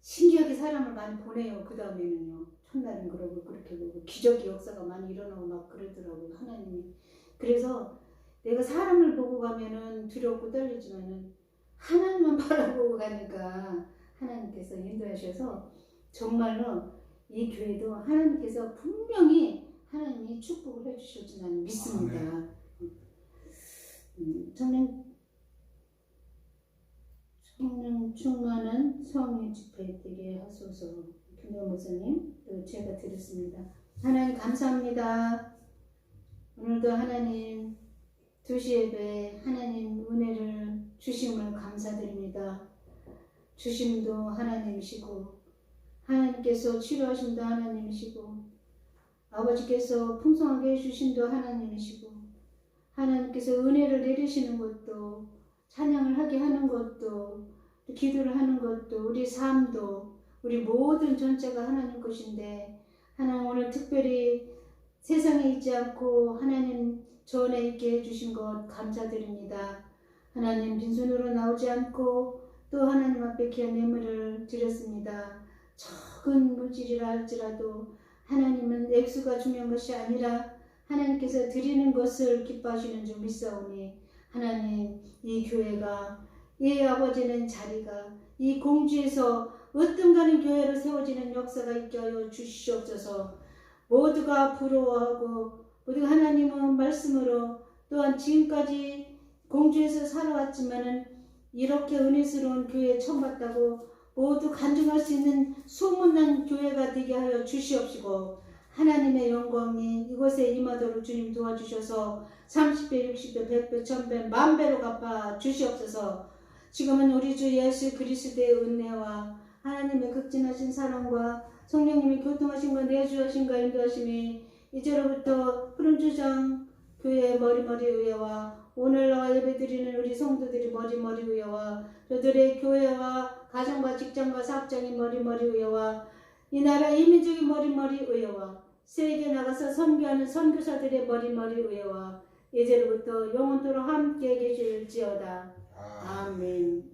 S3: 신기하게 사람을 많이 보내요. 그 다음에는요 첫날은 그러고 그렇게 보고 기적의 역사가 많이 일어나고 막 그러더라고요 하나님이. 그래서 내가 사람을 보고 가면은 두렵고 떨리지만은 하나님만 바라보고 가니까 하나님께서 인도하셔서 정말로 이 교회도 하나님께서 분명히 하나님이 축복을 해주실 줄 나는 믿습니다. 성령 충만한 성의 집회 되게 하소서. 김대원 목사님 또 제가 드렸습니다. 하나님 감사합니다. 오늘도 하나님 2시 예배 하나님 은혜를 주심을 감사드립니다. 주심도 하나님이시고 하나님께서 치료하심도 하나님이시고 아버지께서 풍성하게 해주심도 하나님이시고 하나님께서 은혜를 내리시는 것도 찬양을 하게 하는 것도 기도를 하는 것도 우리 삶도 우리 모든 전체가 하나님 것인데 하나님 오늘 특별히 세상에 있지 않고 하나님 저 안에 있게 해주신 것 감사드립니다. 하나님 빈손으로 나오지 않고 또 하나님 앞에 귀한 예물을 드렸습니다. 적은 물질이라 할지라도 하나님은 액수가 중요한 것이 아니라 하나님께서 드리는 것을 기뻐하시는 줄 믿사오니 하나님 이 교회가 이 아버지는 자리가 이 공주에서 으뜸가는 교회로 세워지는 역사가 있게 하여 주시옵소서. 모두가 부러워하고 모두가 하나님은 말씀으로 또한 지금까지 공주에서 살아왔지만은 이렇게 은혜스러운 교회에 처음 봤다고 모두 간증할 수 있는 소문난 교회가 되게 하여 주시옵시고 하나님의 영광이 이곳에 임하도록 주님 도와주셔서 30배, 60배, 100배, 1000배, 만배로 갚아 주시옵소서. 지금은 우리 주 예수 그리스도의 은혜와 하나님의 극진하신 사랑과 성령님의 교통하심과 내주하심과 인도하심이 이제로부터 푸른주장 교회 머리머리 의회와 오늘 나와 예배드리는 우리 성도들이 머리머리 의회와 저들의 교회와 가정과 직장과 사업장의 머리머리 의회와 이 나라 이민족의 머리머리 의회와 세계에 나가서 선교하는 선교사들의 머리머리 의회와 이제로부터 영원토록 함께 계실지어다. 아멘.